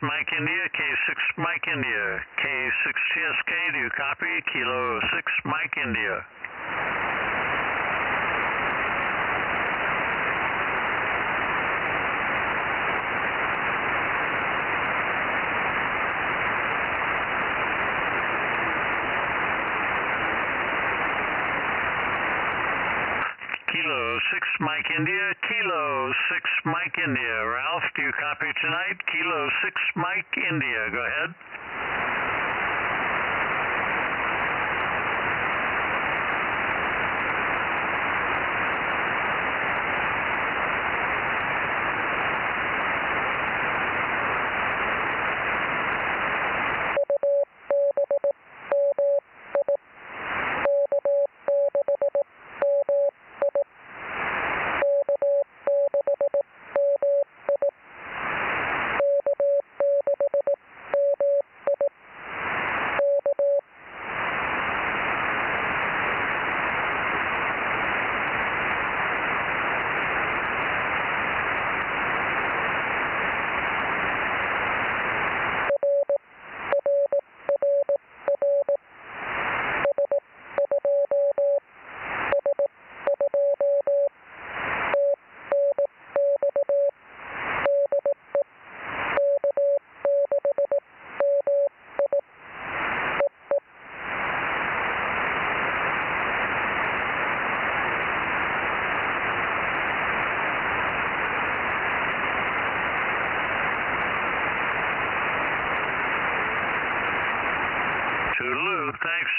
Mike India, K6 Mike India, K6 TSK, do you copy? Kilo 6 Mike India. Kilo 6 Mike India, Kilo 6 Mike India. Ralph, do you copy tonight? Kilo 6 Mike India, go ahead. Toodaloo, thanks.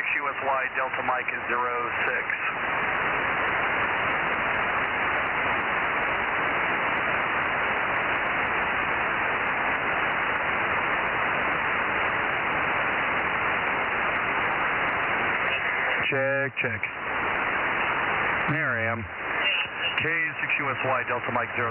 K6USY, Delta Mike is 06. Check. There I am. K6USY, Delta Mike 06.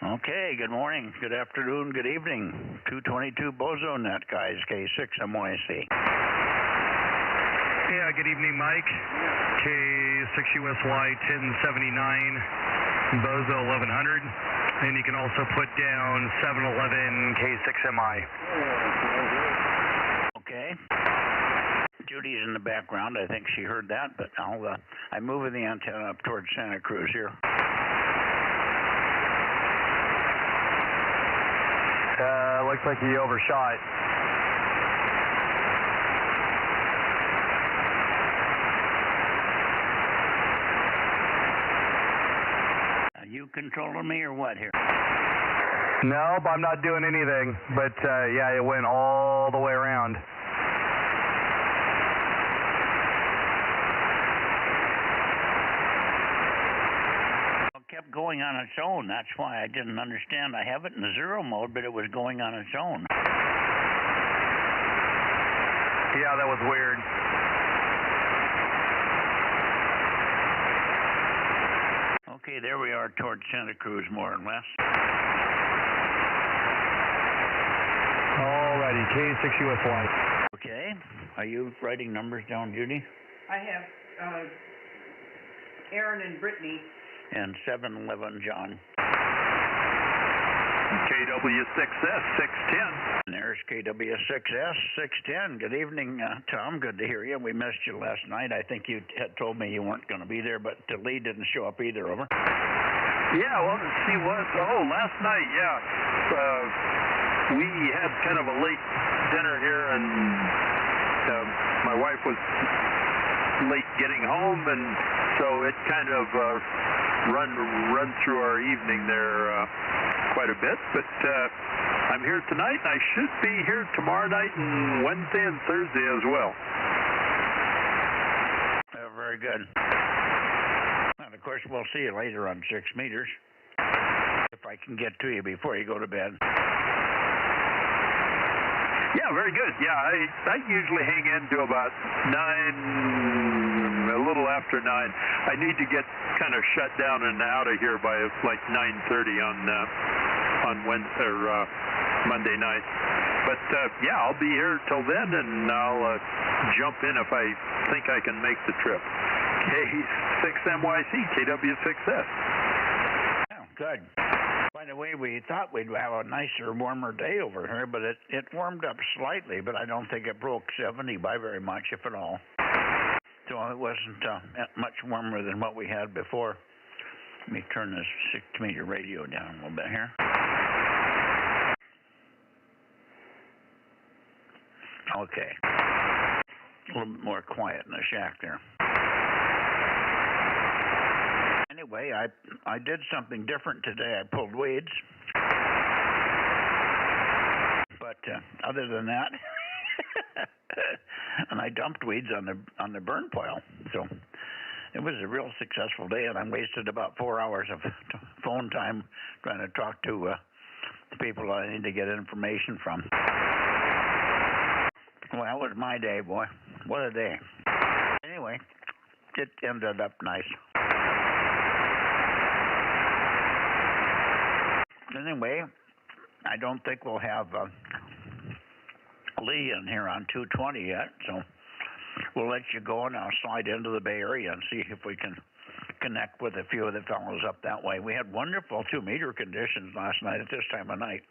Okay, good morning, good afternoon, good evening. 222 Bozo Net, guys, K6 MYC. Yeah, good evening, Mike. K6USY 1079, Bozo 1100. And you can also put down 711 K6MI. Okay. Judy's in the background. I think she heard that, but I'm moving the antenna up towards Santa Cruz here. Looks like he overshot. Are you controlling me or what here? No, but I'm not doing anything. But yeah, it went all the way around. Kept going on its own. That's why I didn't understand. I have it in the zero mode, but it was going on its own. Yeah, that was weird. Okay, there we are towards Santa Cruz, more or less. Alrighty, K6USY. Okay. Are you writing numbers down, Judy? I have Aaron and Brittany. And 711 John. KW6S 610. And there's KW6S 610. Good evening, Tom. Good to hear you. We missed you last night. I think you had told me you weren't going to be there, but Lee didn't show up either. Over. Yeah, well, she was. Oh, last night, yeah. We had kind of a late dinner here, and my wife was late getting home, and so it kind of run through our evening there quite a bit. But I'm here tonight, and I should be here tomorrow night and Wednesday and Thursday as well. Very good. And of course, we'll see you later on 6 meters, if I can get to you before you go to bed. Yeah, very good. Yeah, I usually hang in to about 9, a little after 9. I need to get kind of shut down and out of here by like 9:30 on Wednesday or Monday night. But yeah, I'll be here till then, and I'll jump in if I think I can make the trip. K6MYC, KW6S. Oh, good. By the way, we thought we'd have a nicer, warmer day over here, but it warmed up slightly, but I don't think it broke 70 by very much, if at all. So it wasn't much warmer than what we had before. Let me turn this 6-meter radio down a little bit here. Okay. A little bit more quiet in the shack there. Anyway, I did something different today. I pulled weeds. But other than that, and I dumped weeds on the burn pile. So it was a real successful day, and I wasted about 4 hours of phone time trying to talk to the people I need to get information from. Well, that was my day, boy. What a day. Anyway, it ended up nice. Anyway, I don't think we'll have Lee in here on 220 yet, so we'll let you go, and I'll slide into the Bay Area and see if we can connect with a few of the fellows up that way. We had wonderful 2-meter conditions last night at this time of night.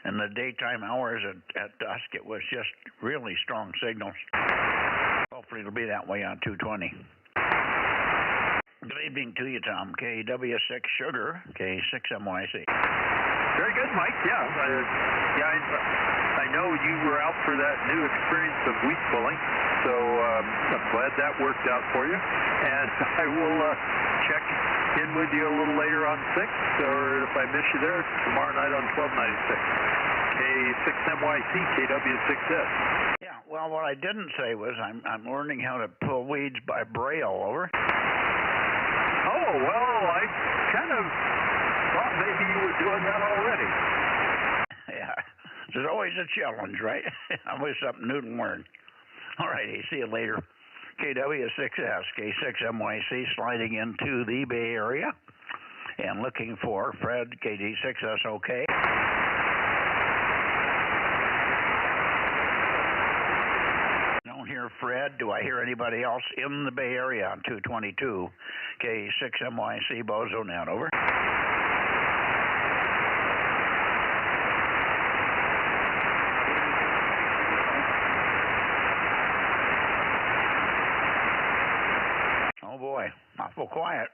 In the daytime hours at dusk, it was just really strong signals. Hopefully it'll be that way on 220. Good evening to you, Tom. KW6 Sugar, K6MYC. Very good, Mike. Yeah, I know you were out for that new experience of wheat pulling, so I'm glad that worked out for you. And I will check in with you a little later on 6, or if I miss you there, tomorrow night on 1296. K6MYC, KW6S. Yeah, well, what I didn't say was I'm learning how to pull weeds by braille, over. Oh, well, I kind of thought maybe you were doing that already. Yeah, there's always a challenge, right? Always something new to learn. All righty, see you later. KW6S, K6MYC, sliding into the Bay Area and looking for Fred, KD6S, okay. Don't hear Fred. Do I hear anybody else in the Bay Area on 222? K6MYC, Bozo Net, over. Oh boy, awful quiet.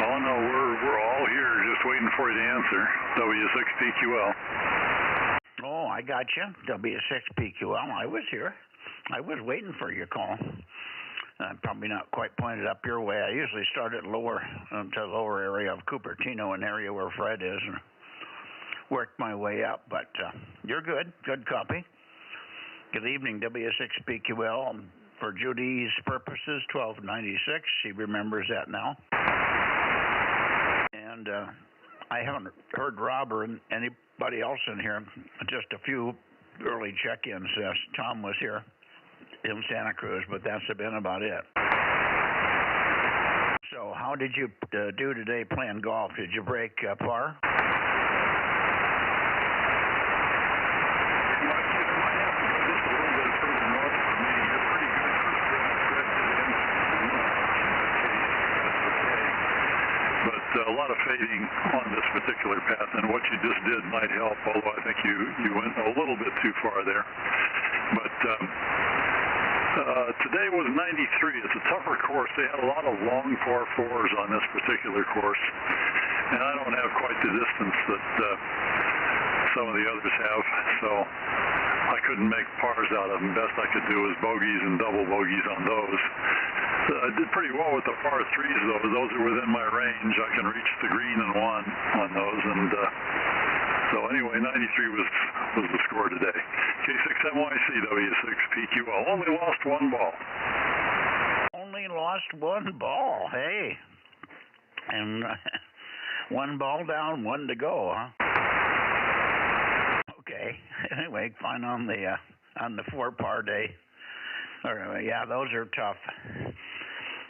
Oh no, we're all here just waiting for you to answer. W6PQL. Oh, I got you. W6PQL. I was here. I was waiting for your call. I'm probably not quite pointed up your way. I usually start at lower, to the lower area of Cupertino, an area where Fred is, and work my way up. But you're good. Good copy. Good evening, W6PQL. For Judy's purposes, 1296. She remembers that now. And I haven't heard Rob or anybody else in here. Just a few early check-ins. Tom was here in Santa Cruz, but that's been about it. So how did you do today playing golf? Did you break par? A lot of fading on this particular path, and what you just did might help, although I think you went a little bit too far there. But today was 93. It's a tougher course. They had a lot of long par 4s on this particular course, and I don't have quite the distance that some of the others have, so I couldn't make pars out of them. Best I could do was bogeys and double bogeys on those. I did pretty well with the par 3s, though. Those are within my range. I can reach the green and one on those, and so anyway, 93 was the score today. K6MYC, W6PQL. Only lost one ball. Only lost one ball. Hey, and one ball down, one to go, huh? Okay. Anyway, fine on the 4-par day. Yeah, those are tough.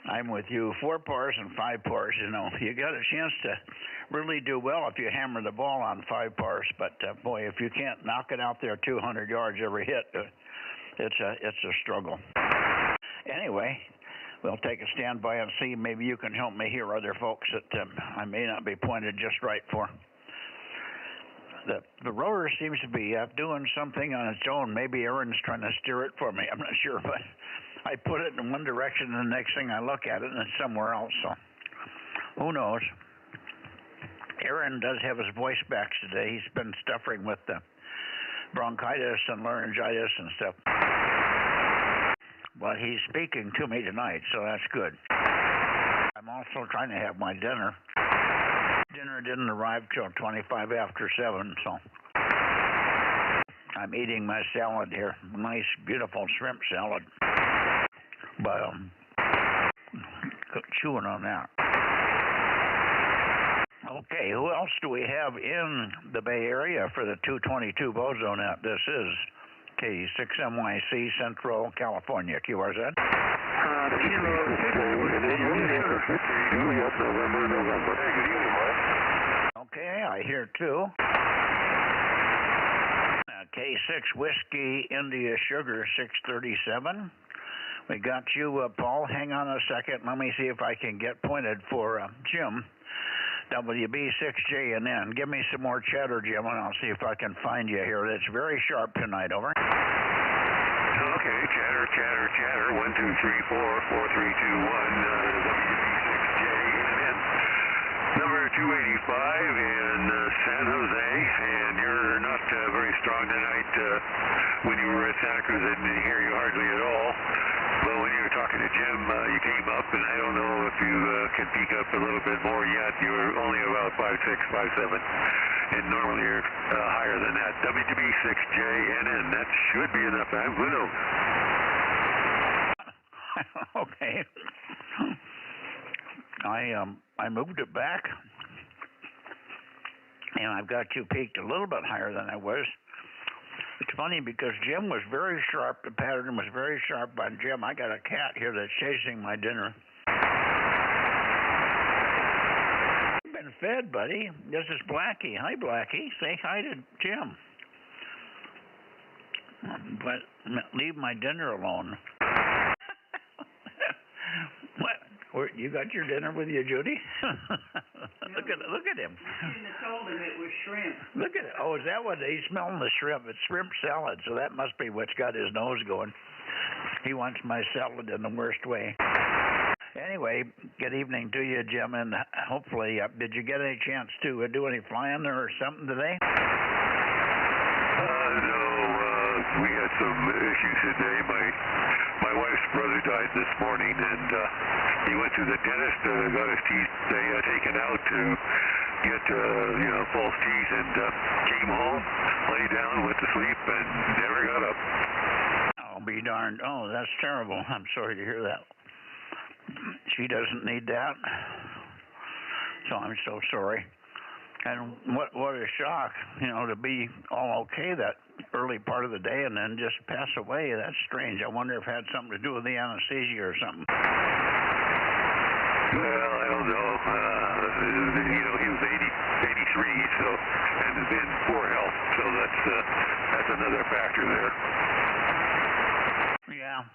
I'm with you. 4 pars and 5 pars, you know. You got a chance to really do well if you hammer the ball on 5 pars. But, boy, if you can't knock it out there 200 yards every hit, it's a struggle. Anyway, we'll take a standby and see. Maybe you can help me hear other folks that I may not be pointed just right for. The rotor seems to be doing something on its own. Maybe Aaron's trying to steer it for me. I'm not sure, but I put it in one direction, and the next thing I look at it, and it's somewhere else. So who knows? Aaron does have his voice back today. He's been suffering with bronchitis and laryngitis and stuff. But he's speaking to me tonight, so that's good. I'm also trying to have my dinner. Dinner didn't arrive till 25 after 7, so I'm eating my salad here. Nice, beautiful shrimp salad. But chewing on that. Okay, who else do we have in the Bay Area for the 222 Bozo Net? This is K6MYC, Central California. QRZ? Okay, I hear two. K6 Whiskey India Sugar 637. We got you, Paul. Hang on a second. Let me see if I can get pointed for Jim. WB6JNN. Give me some more chatter, Jim, and I'll see if I can find you here. It's very sharp tonight. Over. Okay, chatter. 1, 2, 3, 4, 4, 3, 2, 1. WB6JNN. Number 285 in San Jose, and you're not very strong tonight. When you were at Santa Cruz, I didn't hear you hardly at all. But when you were talking to Jim, you came up, and I don't know if you can peek up a little bit more yet. You were only about 5'6", 5'7", and normally you're higher than that. WB6JNN, that should be enough time. Who knows? Okay. I moved it back, and I've got you peaked a little bit higher than I was. It's funny because Jim was very sharp. The pattern was very sharp on Jim. I got a cat here that's chasing my dinner. You've been fed, buddy. This is Blackie. Hi, Blackie. Say hi to Jim. But leave my dinner alone. What? You got your dinner with you, Judy? Look at him. I shouldn't have told him it was shrimp. Look at it. Oh, is that what he's smelling? The shrimp. It's shrimp salad, so that must be what's got his nose going. He wants my salad in the worst way. Anyway, good evening to you, Jim, and hopefully, did you get any chance to do any flying or something today? No, we had some issues today. My wife's brother died this morning, and he went to the dentist, got his teeth taken out to get false teeth, and came home, lay down, went to sleep, and never got up. Oh, be darned. Oh, that's terrible. I'm sorry to hear that. She doesn't need that, so I'm so sorry. And what a shock, to be all okay that early part of the day and then just pass away. That's strange. I wonder if it had something to do with the anesthesia or something. Well, I don't know. He was 83, so, and is in poor health, so that's another factor there. Yeah.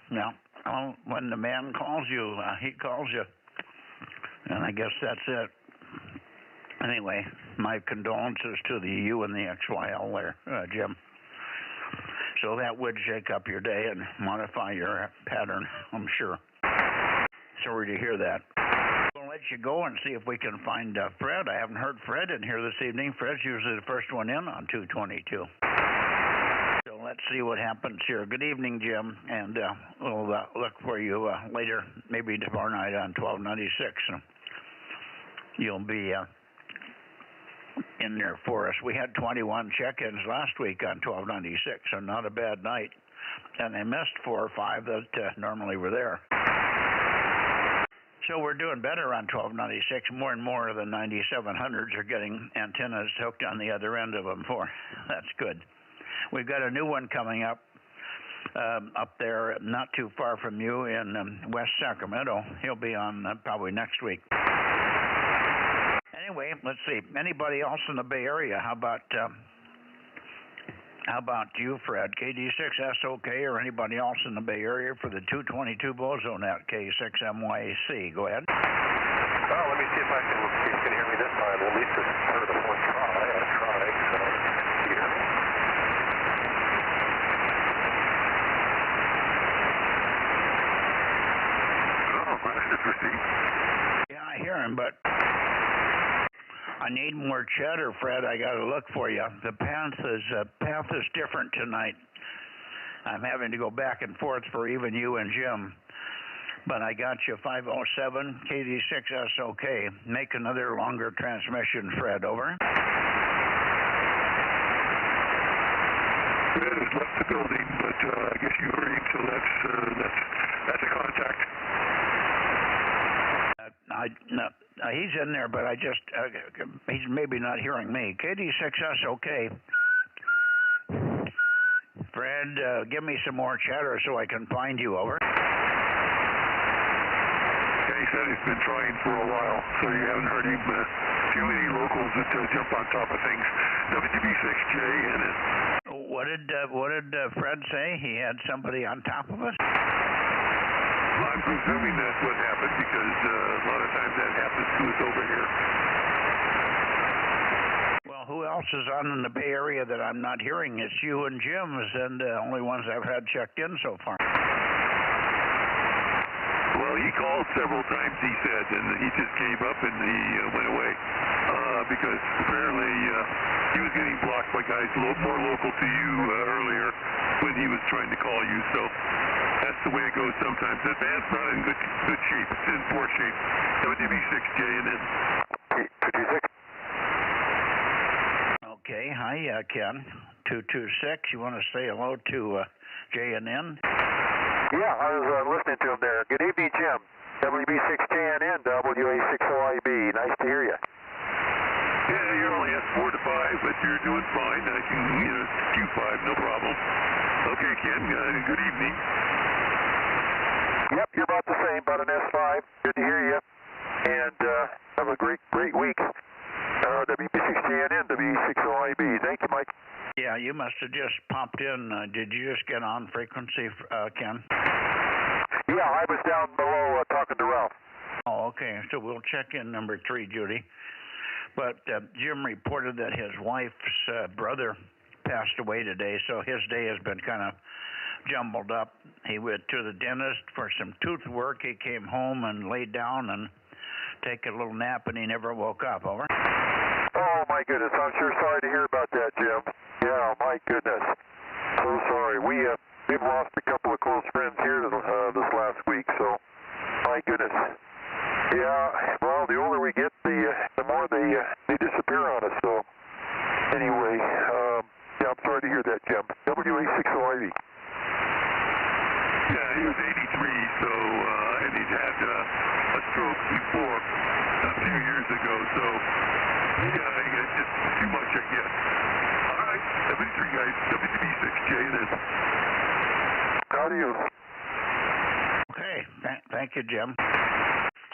Well, when the man calls you, he calls you, and I guess that's it. Anyway, my condolences to you and the XYL there, Jim. So that would shake up your day and modify your pattern, I'm sure. Sorry to hear that. We'll let you go and see if we can find Fred. I haven't heard Fred in here this evening. Fred's usually the first one in on 222. So let's see what happens here. Good evening, Jim, and we'll look for you later, maybe tomorrow night on 1296. You'll be in there for us. We had 21 check-ins last week on 1296, so not a bad night. And they missed 4 or 5 that normally were there. So we're doing better on 1296. More and more of the 9700s are getting antennas hooked on the other end of them for. That's good. We've got a new one coming up there not too far from you in West Sacramento. He'll be on probably next week. Anyway, let's see. Anybody else in the Bay Area? How about How about you, Fred? KD6SOK or anybody else in the Bay Area for the 222 Bozo Net K6MYC? Go ahead. Well, let me see if you can hear me this time. At least it's heard of one try. I tried. Here. Oh, that's interesting. Yeah, I hear him, but I need more cheddar, Fred. I got to look for you. The path is different tonight. I'm having to go back and forth for even you and Jim. But I got you 507 KD6SOK. Make another longer transmission, Fred. Over. Fred has left the building, but I guess you heard him, so that's a contact. He's in there, but he's maybe not hearing me. KD6SOK. Fred, give me some more chatter so I can find you. Over. He said he's been trying for a while, so you haven't heard him. Too many locals that jump on top of things. WB6J and it. What did Fred say? He had somebody on top of us? Well, I'm presuming that's what happened because a lot of times that happens to us over here. Well, who else is on in the Bay Area that I'm not hearing? It's you and Jim's, and the only ones I've had checked in so far. Well, he called several times, he said, and he just gave up and he went away because apparently he was getting blocked by guys more local to you earlier when he was trying to call you. So that's the way it goes sometimes. The band's not in good shape. It's in poor shape. WB6J and then 226. Okay. Hi, Ken. 226. You want to say hello to J and N? Yeah, I was listening to him there. Good evening, Jim. WB6JNN, WA6OIB. Nice to hear you. Yeah, you're only at 4 to 5, but you're doing fine. I can, Q5, no problem. Okay, Ken, good evening. Yep, you're about the same, about an S5. Good to hear you. And have a great week. WB6JNN, WA6OIB. Thank you, Mike. Yeah, you must have just popped in. Did you just get on frequency, Ken? Yeah, I was down below talking to Ralph. Oh, okay. So we'll check in number 3, Judy. But Jim reported that his wife's brother passed away today, so his day has been kind of jumbled up. He went to the dentist for some tooth work. He came home and laid down and take a little nap, and he never woke up. Over. Oh, my goodness. I'm sure sorry to hear about that, Jim. Yeah, my goodness. So sorry. We've lost a couple of close friends here this last week, so my goodness. Yeah, well, the older we get, the more they disappear on us. So anyway, yeah, I'm sorry to hear that, Jim. WA6OIV. Yeah, he was 83, so and he's had a stroke before a few years ago, so yeah, it's just too much, I guess. All right, W3 guys, WB6J then. How do you? Okay, thank you, Jim.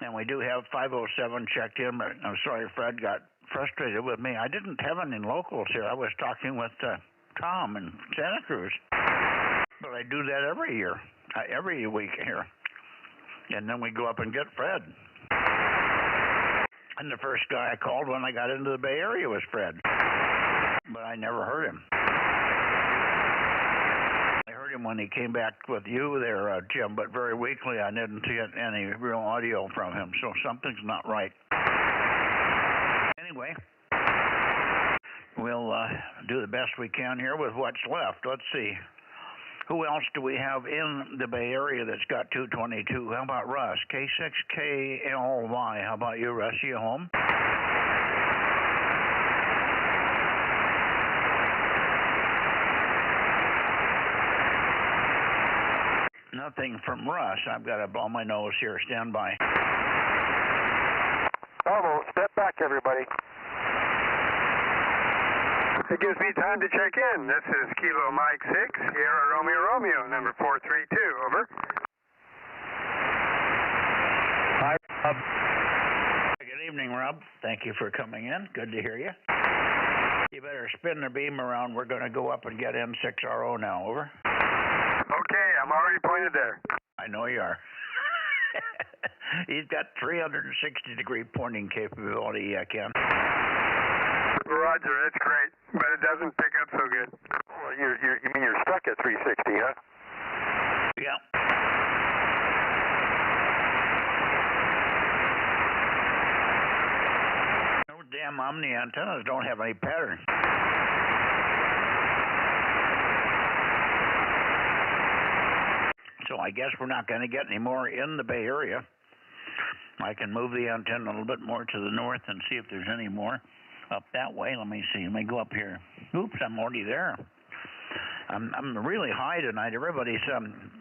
And we do have 507 checked in, but I'm sorry Fred got frustrated with me. I didn't have any locals here. I was talking with Tom in Santa Cruz. But I do that every year, every week here. And then we go up and get Fred. And the first guy I called when I got into the Bay Area was Fred. But I never heard him. I heard him when he came back with you there, Jim, but very weakly. I didn't get any real audio from him, so something's not right. Anyway, we'll do the best we can here with what's left. Let's see. Who else do we have in the Bay Area that's got 222? How about Russ? K6KLY. How about you, Russ? You home? Nothing from Russ. I've got to blow my nose here. Stand by. Bravo, step back, everybody. It gives me time to check in. This is Kilo Mike 6, Sierra Romeo Romeo, number 432, over. Hi, Rob. Good evening, Rob. Thank you for coming in. Good to hear you. You better spin the beam around. We're going to go up and get N6RO now. Over. Okay, I'm already pointed there. I know you are. He's got 360-degree pointing capability, Ken. Roger, that's great, but it doesn't pick up so good. Well, you mean you're stuck at 360, huh? Yeah. Those damn Omni antennas don't have any pattern. So I guess we're not going to get any more in the Bay Area. I can move the antenna a little bit more to the north and see if there's any more up that way. Let me see. Let me go up here. Oops, I'm already there. I'm really high tonight. Everybody's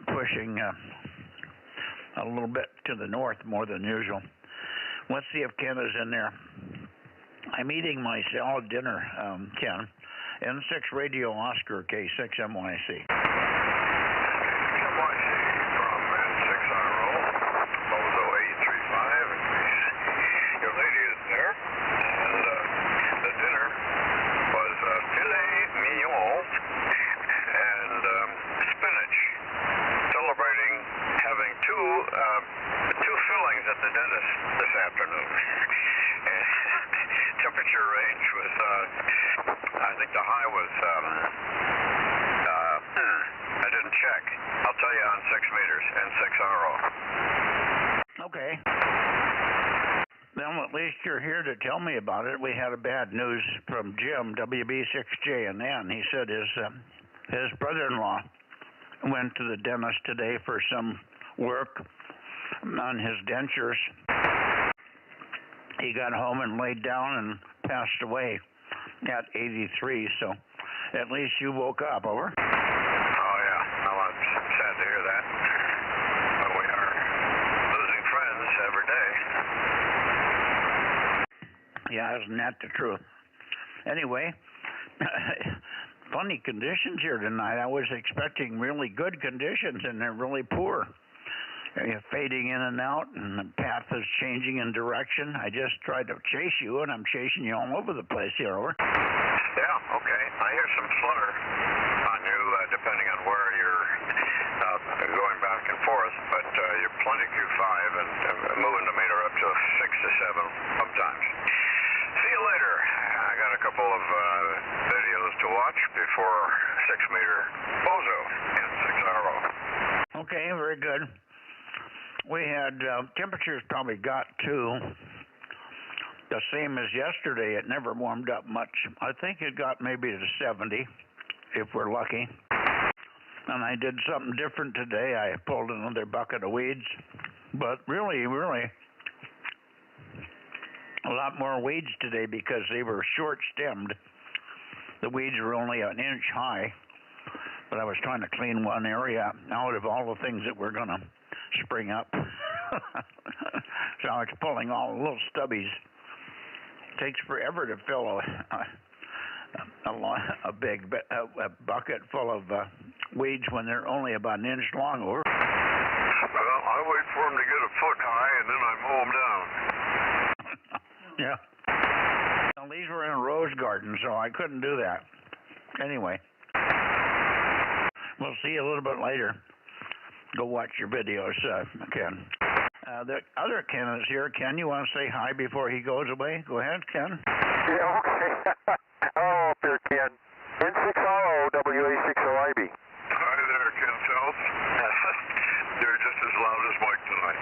pushing a little bit to the north more than usual. Let's see if Ken is in there. I'm eating my salad dinner, Ken. N6 Radio Oscar K6 MYC. From N6RO, Bozo 835, in case your lady is there. And the dinner was filet mignon and spinach, celebrating having two fillings at the dentist this afternoon. Temperature range was, I think the high was, I didn't check. I'll tell you on 6 meters, N6RO. Okay. Well, at least you're here to tell me about it. We had a bad news from Jim, WB6JNN. He said his brother-in-law went to the dentist today for some work on his dentures. He got home and laid down and passed away at 83, so at least you woke up. Over. Oh, yeah. Well, I'm sad to hear that. But we are losing friends every day. Yeah, isn't that the truth? Anyway, funny conditions here tonight. I was expecting really good conditions, and they're really poor. You're fading in and out, and the path is changing in direction. I just tried to chase you, and I'm chasing you all over the place here. Over. Yeah, okay. I hear some flutter on you, depending on where you're going back and forth, but you're plenty Q5 and moving the meter up to 6 to 7 sometimes. See you later. I got a couple of videos to watch before 6 meter Bozo and 6RO. Okay, very good. We had temperatures probably got to the same as yesterday. It never warmed up much. I think it got maybe to 70 if we're lucky. And I did something different today. I pulled another bucket of weeds, but really a lot more weeds today because they were short-stemmed. The weeds were only an inch high, but I was trying to clean one area out of all the things that were going to spring up. So I was pulling all the little stubbies. It takes forever to fill a big bucket full of weeds when they're only about an inch long. Over. Well, I wait for them to get a foot high, and then I mow them down. Yeah. Well, these were in a rose garden, so I couldn't do that. Anyway, we'll see you a little bit later. Go watch your videos, Ken. The other Ken is here. Ken, you want to say hi before he goes away? Go ahead, Ken. Yeah, okay. Oh, up there, Ken. N6RO, WA60IB. Hi there, Ken South. You're just as loud as Mike tonight,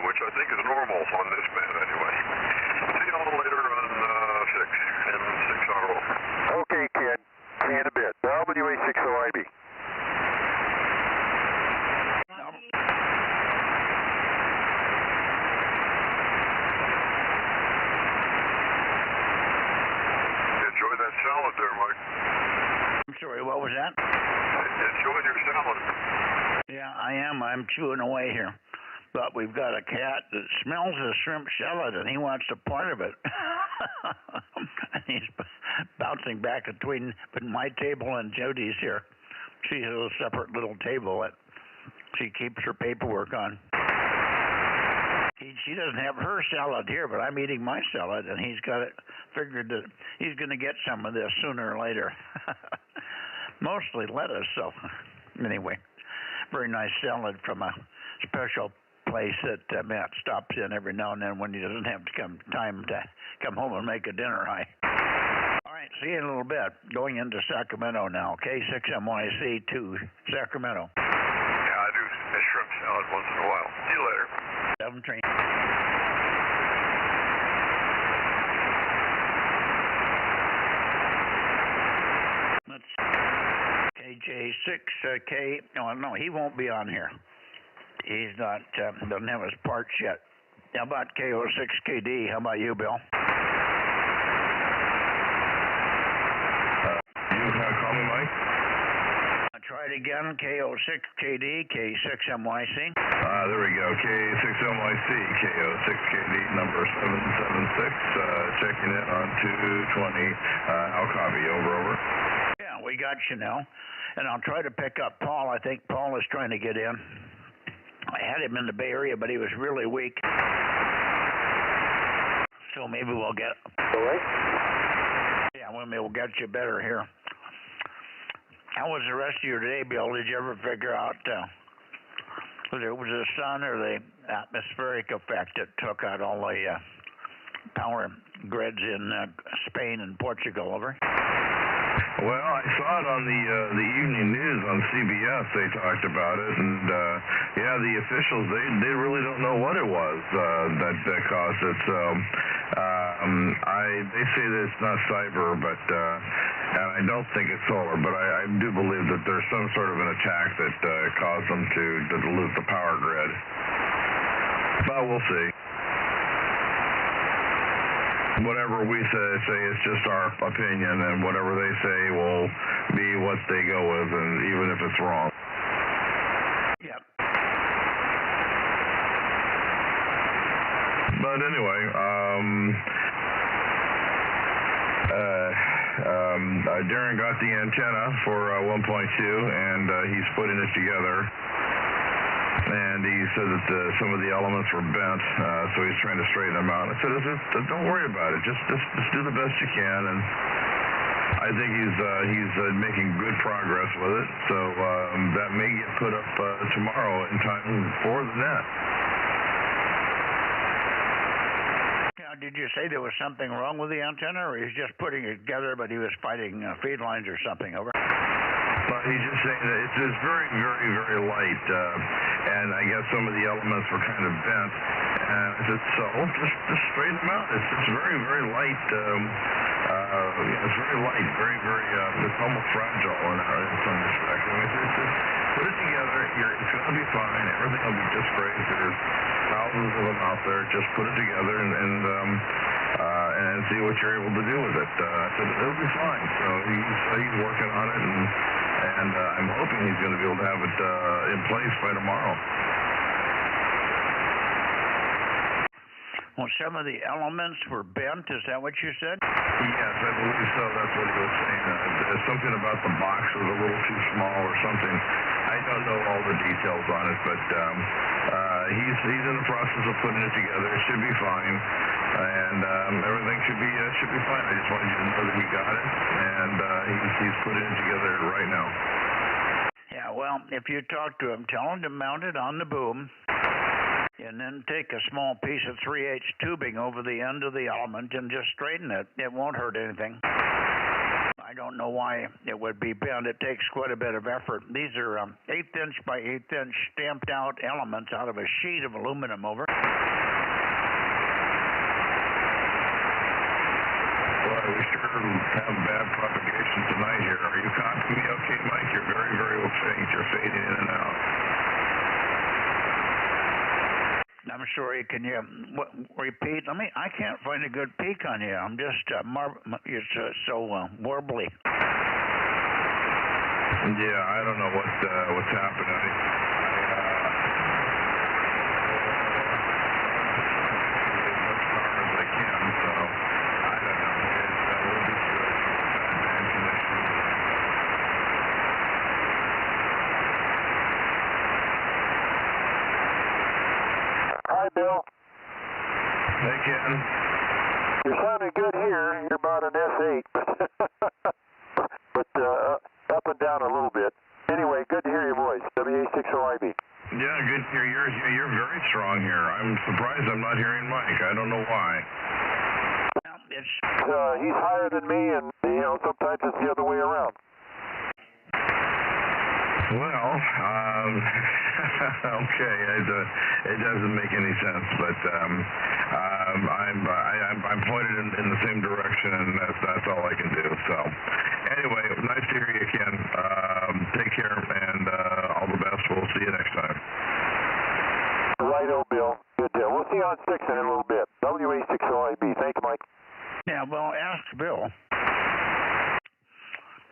which I think is normal on this band anyway. See y'all later on 6 and 6RO. Okay, Ken. See you in a bit. WA60IB. Enjoy that salad there, Mike. I'm sorry, what was that? Enjoy your salad. Yeah, I am. I'm chewing away here. But we've got a cat that smells the shrimp salad, and he wants a part of it. And he's bouncing back between my table and Jody's here. She has a separate little table that she keeps her paperwork on. She doesn't have her salad here, but I'm eating my salad, and he's got it figured that he's going to get some of this sooner or later. Mostly lettuce, so anyway, very nice salad from a special place that Matt stops in every now and then when he doesn't have time to come home and make a dinner. All right, see you in a little bit. Going into Sacramento now, K6MYC to Sacramento. Yeah, I do a shrimp salad once in a while. See you later. 7 train. Let's KJ6K. No, he won't be on here. He's not, doesn't have his parts yet. How about KO6KD? How about you, Bill? You call me, Mike? Try it again, KO6KD, K6MYC. There we go, K6MYC, KO6KD, number 776, checking in on 220. I'll copy, over. Yeah, we got you now. And I'll try to pick up Paul. I think Paul is trying to get in. I had him in the Bay Area, but he was really weak. So maybe we'll get... Yeah, maybe we'll get you better here. How was the rest of your day, Bill? Did you ever figure out was it the sun or the atmospheric effect that took out all the power grids in Spain and Portugal? Over. Well, I saw it on the evening news on CBS. They talked about it, and yeah, the officials they really don't know what it was that caused it. So they say that it's not cyber, but and I don't think it's solar. But I do believe that there's some sort of an attack that caused them to lose the power grid. But we'll see. Whatever we say is just our opinion, and whatever they say will be what they go with, and even if it's wrong. Yep. But anyway, Darren got the antenna for 1.2, and he's putting it together. And he said that some of the elements were bent, so he's trying to straighten them out. I said, don't worry about it. Just do the best you can. And I think he's making good progress with it. So that may get put up tomorrow in time for the net. Now, did you say there was something wrong with the antenna, or he's just putting it together, but he was fighting feed lines or something? Over. But he's just saying that it's very, very, very light, and I guess some of the elements were kind of bent. And I said, so just straighten them out. It's very, very light. It's very light, very, very. It's almost fragile in some respects. I mean, just put it together. It's going to be fine. Everything will be just great. There's thousands of them out there. Just put it together and see what you're able to do with it. I said it'll be fine. So he's working on it, and I'm hoping he's going to be able to have it in place by tomorrow. Well, some of the elements were bent. Is that what you said? Yes, I believe so. That's what he was saying. Something about the box was a little too small or something. I don't know all the details on it, but he's in the process of putting it together. It should be fine, and everything should be fine. I just wanted you to know that he got it, and he's putting it together right now. Yeah, well, if you talk to him, tell him to mount it on the boom, and then take a small piece of 3/8 tubing over the end of the element and just straighten it. It won't hurt anything. I don't know why it would be bent. It takes quite a bit of effort. These are 1/8" by 1/8" stamped out elements out of a sheet of aluminum. Over. Well, we sure have bad propagation tonight here. Are you copying me okay, Mike? You're very, very faint. You're fading in and out. I'm sorry. Can you repeat? I can't find a good peak on you. I'm just you're so warbly. Yeah, I don't know what's happening. As much power as I can, so I don't know. We'll be sure. Bad connection. Hi, Bill. Hey, Ken. You're sounding good here. You're about an S8, but up and down a little bit. Anyway, good to hear your voice. WA60IB. Yeah, good to hear yours. You're very strong here. I'm surprised I'm not hearing Mike. I don't know why. He's higher than me, and sometimes it's the other way around. Well, okay, it doesn't make any sense, but I'm pointed in the same direction, and that's all I can do. So, anyway, nice to hear you, Ken. Take care, and all the best. We'll see you next time. Righto, Bill. Good deal. We'll see you on 6 in a little bit. WA60IB. Thank you, Mike. Yeah, well, ask Bill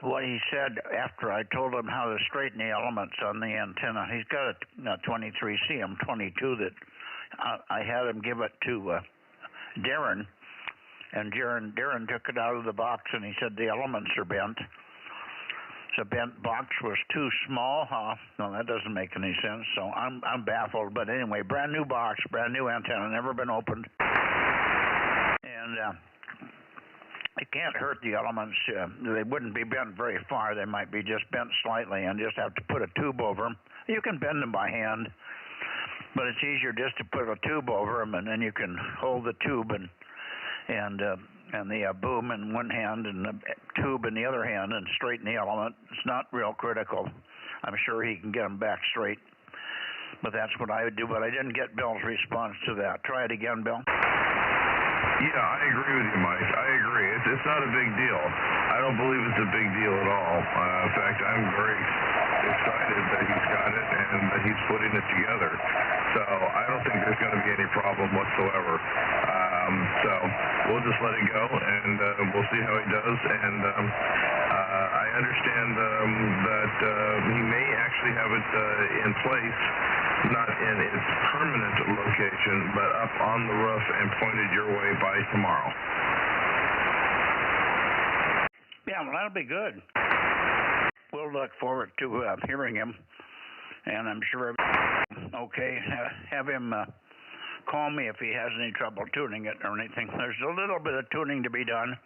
what he said after I told him how to straighten the elements on the antenna. He's got a 23CM22 that I had him give it to Darren, and Darren took it out of the box, and he said the elements are bent. The bent box was too small. No, that doesn't make any sense. So I'm baffled. But anyway, brand new box, brand new antenna, never been opened, and it can't hurt the elements. They wouldn't be bent very far. They might be just bent slightly, and just have to put a tube over them. You can bend them by hand, but it's easier just to put a tube over them, and then you can hold the tube and the boom in one hand and the tube in the other hand and straighten the element. It's not real critical. I'm sure he can get them back straight, but that's what I would do. But I didn't get Bill's response to that. Try it again, Bill. Yeah, I agree with you, Mike. I agree. It's not a big deal. I don't believe it's a big deal at all. In fact, I'm very excited that he's got it and that he's putting it together. So I don't think there's going to be any problem whatsoever. So we'll just let it go, and we'll see how he does. And I understand that he may actually have it in place, not in its permanent location, but up on the roof and pointed your way by tomorrow. Yeah, well, that'll be good. We'll look forward to hearing him, and I'm sure, okay, have him call me if he has any trouble tuning it or anything. There's a little bit of tuning to be done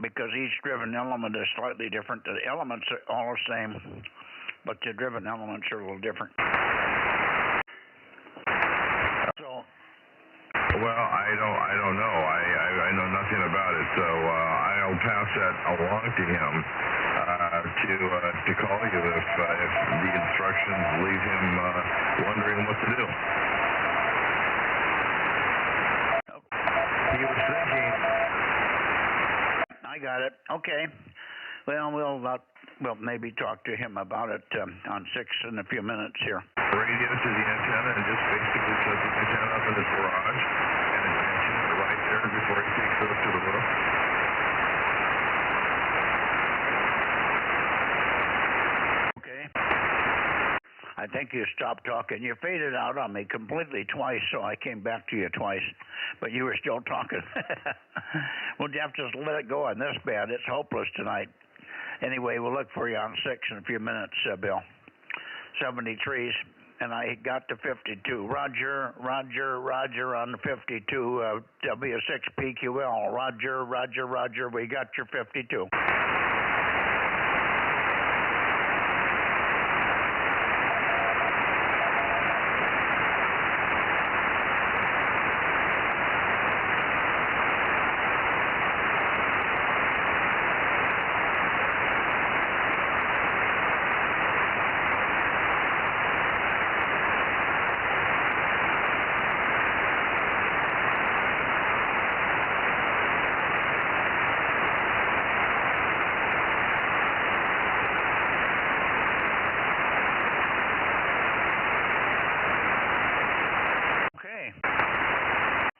because each driven element is slightly different. The elements are all the same, but the driven elements are a little different. So, well, I don't know. I know nothing about it, so I'll pass that along to him to call you if the instructions leave him wondering what to do. He was thinking. I got it. Okay. Well, we'll maybe talk to him about it on 6 in a few minutes here. Radio to the antenna and just basically set the antenna up in his garage and his antenna right there before he takes it up to the roof. Okay. I think you stopped talking. You faded out on me completely twice, so I came back to you twice, but you were still talking. We'll have to just let it go on this bad. It's hopeless tonight. Anyway, we'll look for you on 6 in a few minutes, Bill. 73s, and I got to 52. Roger on the 52, W6PQL. Roger, we got your 52.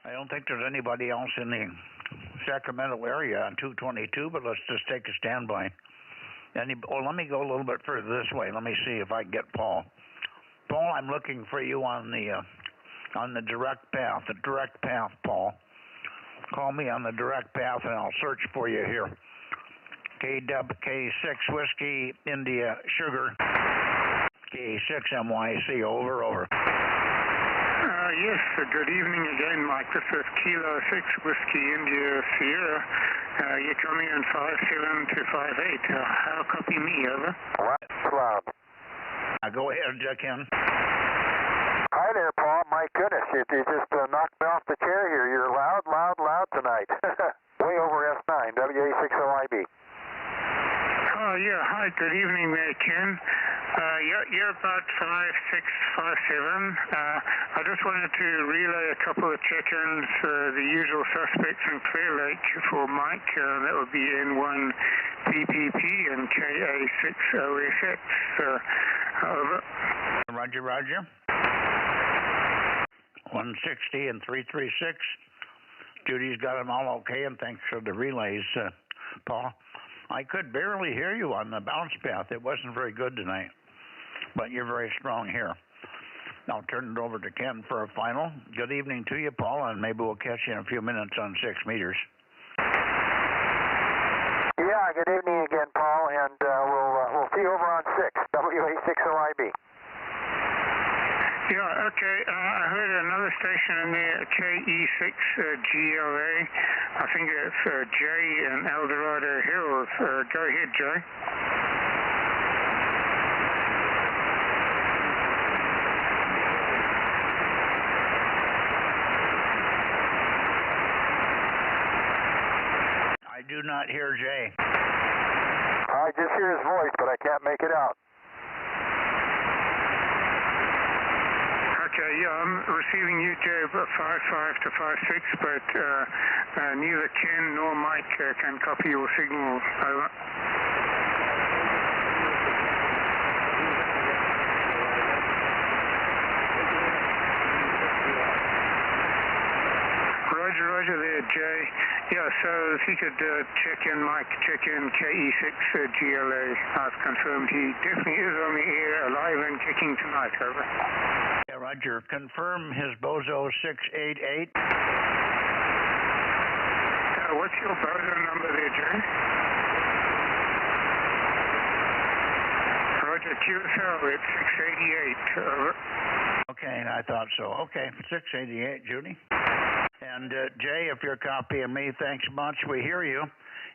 I don't think there's anybody else in the Sacramento area on 222, but let's just take a standby. Let me go a little bit further this way. Let me see if I can get Paul. Paul, I'm looking for you on the direct path. The direct path, Paul. Call me on the direct path, and I'll search for you here. K6 Whiskey India Sugar. K6 MYC. Over. Yes, good evening again, Mike. This is Kilo 6 Whiskey India Sierra. You're coming in 57 to 58. How copy me, over? Loud. Go ahead, Ken. Hi there, Paul. My goodness, you just knocked me off the chair here. You're loud, loud, loud tonight. Way over S9, WA60IB. Oh, yeah. Hi, good evening there, Ken. You're about 5657. I just wanted to relay a couple of check-ins, the usual suspects in Clear Lake for Mike. That would be N1 PPP and KA6OSX. Over. Roger, Roger. 160 and 336. Judy's got them all okay, and thanks for the relays, Paul. I could barely hear you on the bounce path. It wasn't very good tonight, but you're very strong here. I'll turn it over to Ken for a final. Good evening to you, Paul, and maybe we'll catch you in a few minutes on 6 meters. Yeah, good evening again, Paul, and we'll see you over on 6, WA60IB. Yeah, okay. I heard another station in there, KE6GLA. I think it's Jay in El Dorado Hills. Go ahead, Jay. I do not hear Jay. I just hear his voice, but I can't make it out. Okay, yeah, I'm receiving you, Jay, about 55 to 56, but neither Ken nor Mike can copy your signal. Over. Roger there, Jay. Yeah, so if he could check in, Mike, check in KE6GLA. I've confirmed he definitely is on the air, alive and kicking tonight. Over. Yeah, Roger. Confirm his Bozo 688. What's your Bozo number there, Jay? Roger, QSL, it's 688. Over. Okay, I thought so. Okay, 688, Judy. And Jay, if you're copying me, thanks much. We hear you.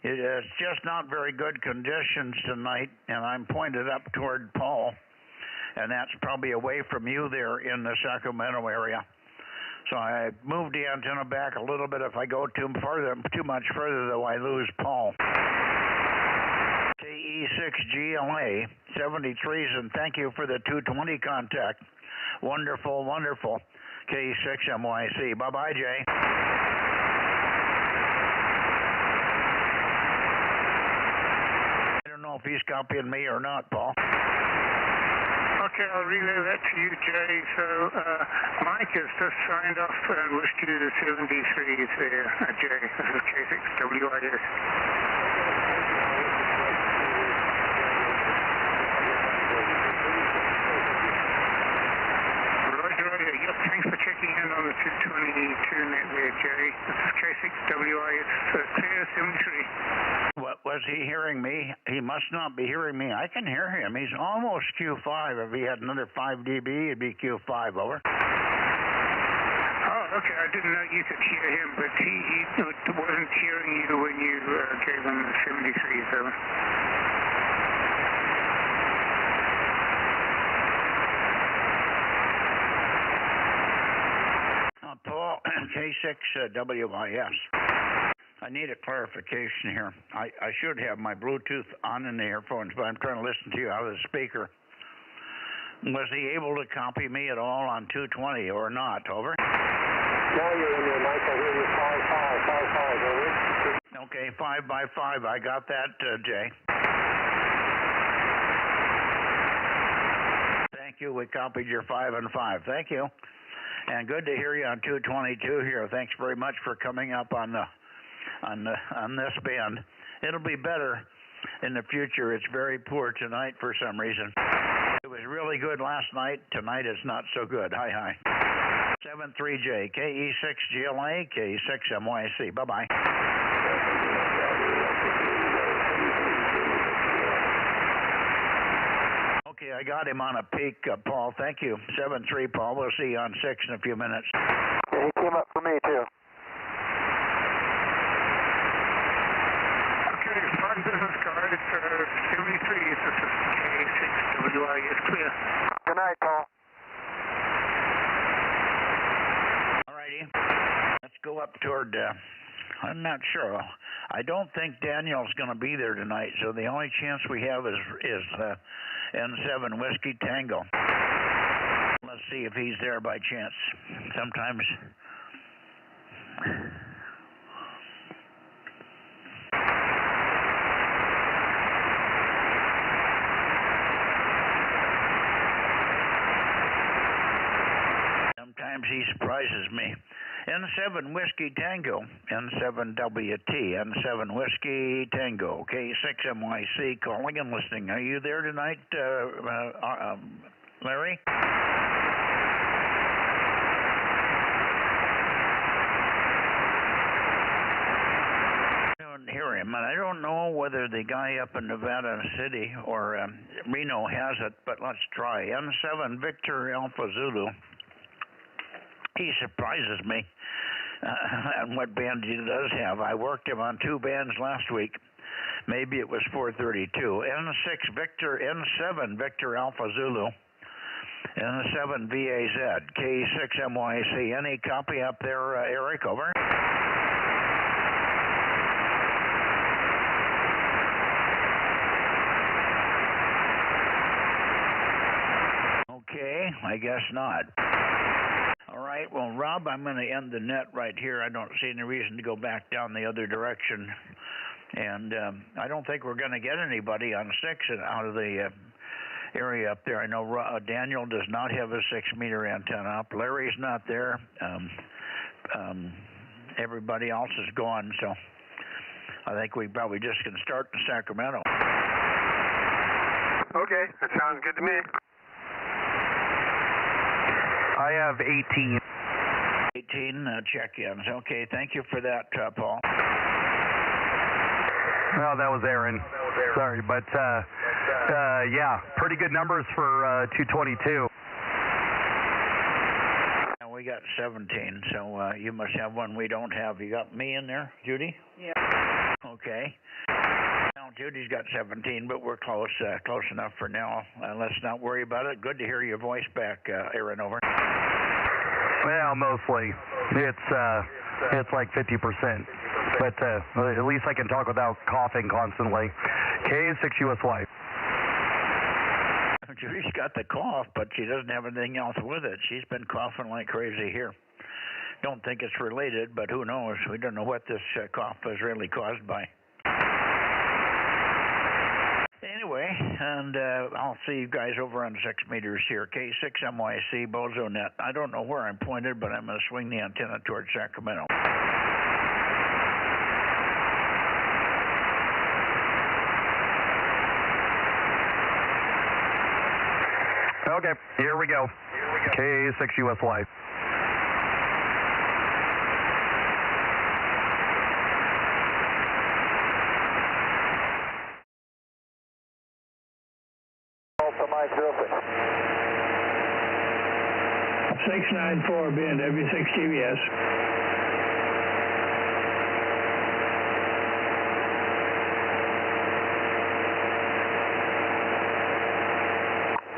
It's just not very good conditions tonight, and I'm pointed up toward Paul, and that's probably away from you there in the Sacramento area. So I moved the antenna back a little bit. If I go too much further, though, I lose Paul. KE6GLA 73s, and thank you for the 220 contact. Wonderful, wonderful. K6MYC. Bye-bye, Jay. I don't know if he's copying me or not, Paul. Okay, I'll relay that to you, Jay. So Mike has just signed off and wished you the 73s there, Jay. This is K6WIS. Yep, thanks for checking in on the 222 net there, Jay. This is K6WIS, clear 73. What was he hearing me? He must not be hearing me. I can hear him. He's almost Q5. If he had another 5 dB, it'd be Q5. Over. Oh, okay. I didn't know you could hear him, but he wasn't hearing you when you gave him the 73s, over. Paul, K6WIS. I need a clarification here. I should have my Bluetooth on in the earphones, but I'm trying to listen to you out of the speaker. Was he able to copy me at all on 220 or not? Over. Now you're in there, Mike. I hear you 5-5, 5-5, over. Okay, 5 by 5. I got that, Jay. Thank you. We copied your 5 and 5. Thank you. And good to hear you on 222 here. Thanks very much for coming up on this band. It'll be better in the future. It's very poor tonight for some reason. It was really good last night. Tonight it's not so good. Hi. 73J, KE6GLA, K6MYC. Bye-bye. Okay, I I got him on a peak, Paul. Thank you. 7-3, Paul. We'll see you on 6 in a few minutes. Yeah, he came up for me, too. Okay, Fun Business Card, it's 73, this is K6WI, is clear. Good night, Paul. All righty. Let's go up toward, I'm not sure. I don't think Daniel's going to be there tonight, so the only chance we have is N7 Whiskey Tango. Let's see if he's there by chance. Sometimes... Sometimes he surprises me. N7 Whiskey Tango, N7WT, N7 Whiskey Tango, K6MYC, calling and listening. Are you there tonight, Larry? I don't hear him, and I don't know whether the guy up in Nevada City or Reno has it, but let's try. N7 Victor Alpha Zulu. He surprises me on what band he does have. I worked him on 2 bands last week. Maybe it was 432. N6 Victor, N7 Victor Alpha Zulu, N7 VAZ, K6MYC. Any copy up there, Eric? Over. Okay, I guess not. All right, well, Rob, I'm going to end the net right here. I don't see any reason to go back down the other direction. And I don't think we're going to get anybody on 6 out of the area up there. I know Daniel does not have a 6-meter antenna up. Larry's not there. Everybody else is gone, so I think we probably just can start in Sacramento. Okay, that sounds good to me. I have 18. 18 check-ins. Okay, thank you for that, Paul. Well, that was Aaron. Sorry, but yeah, pretty good numbers for 222. And we got 17, so you must have one we don't have. You got me in there, Judy? Yeah. Okay. Now, Judy's got 17, but we're close enough for now. Let's not worry about it. Good to hear your voice back, Aaron. Over. Well, mostly. It's like 50%. But at least I can talk without coughing constantly. K6USY. Judy's got the cough, but she doesn't have anything else with it. She's been coughing like crazy here. Don't think it's related, but who knows? We don't know what this cough is really caused by. Anyway, and I'll see you guys over on 6 meters here. K6MYC, Bozo Net. I don't know where I'm pointed, but I'm going to swing the antenna towards Sacramento. Okay, here we go. K6USY. Also, Mike 06. 694 band, W6 GBS.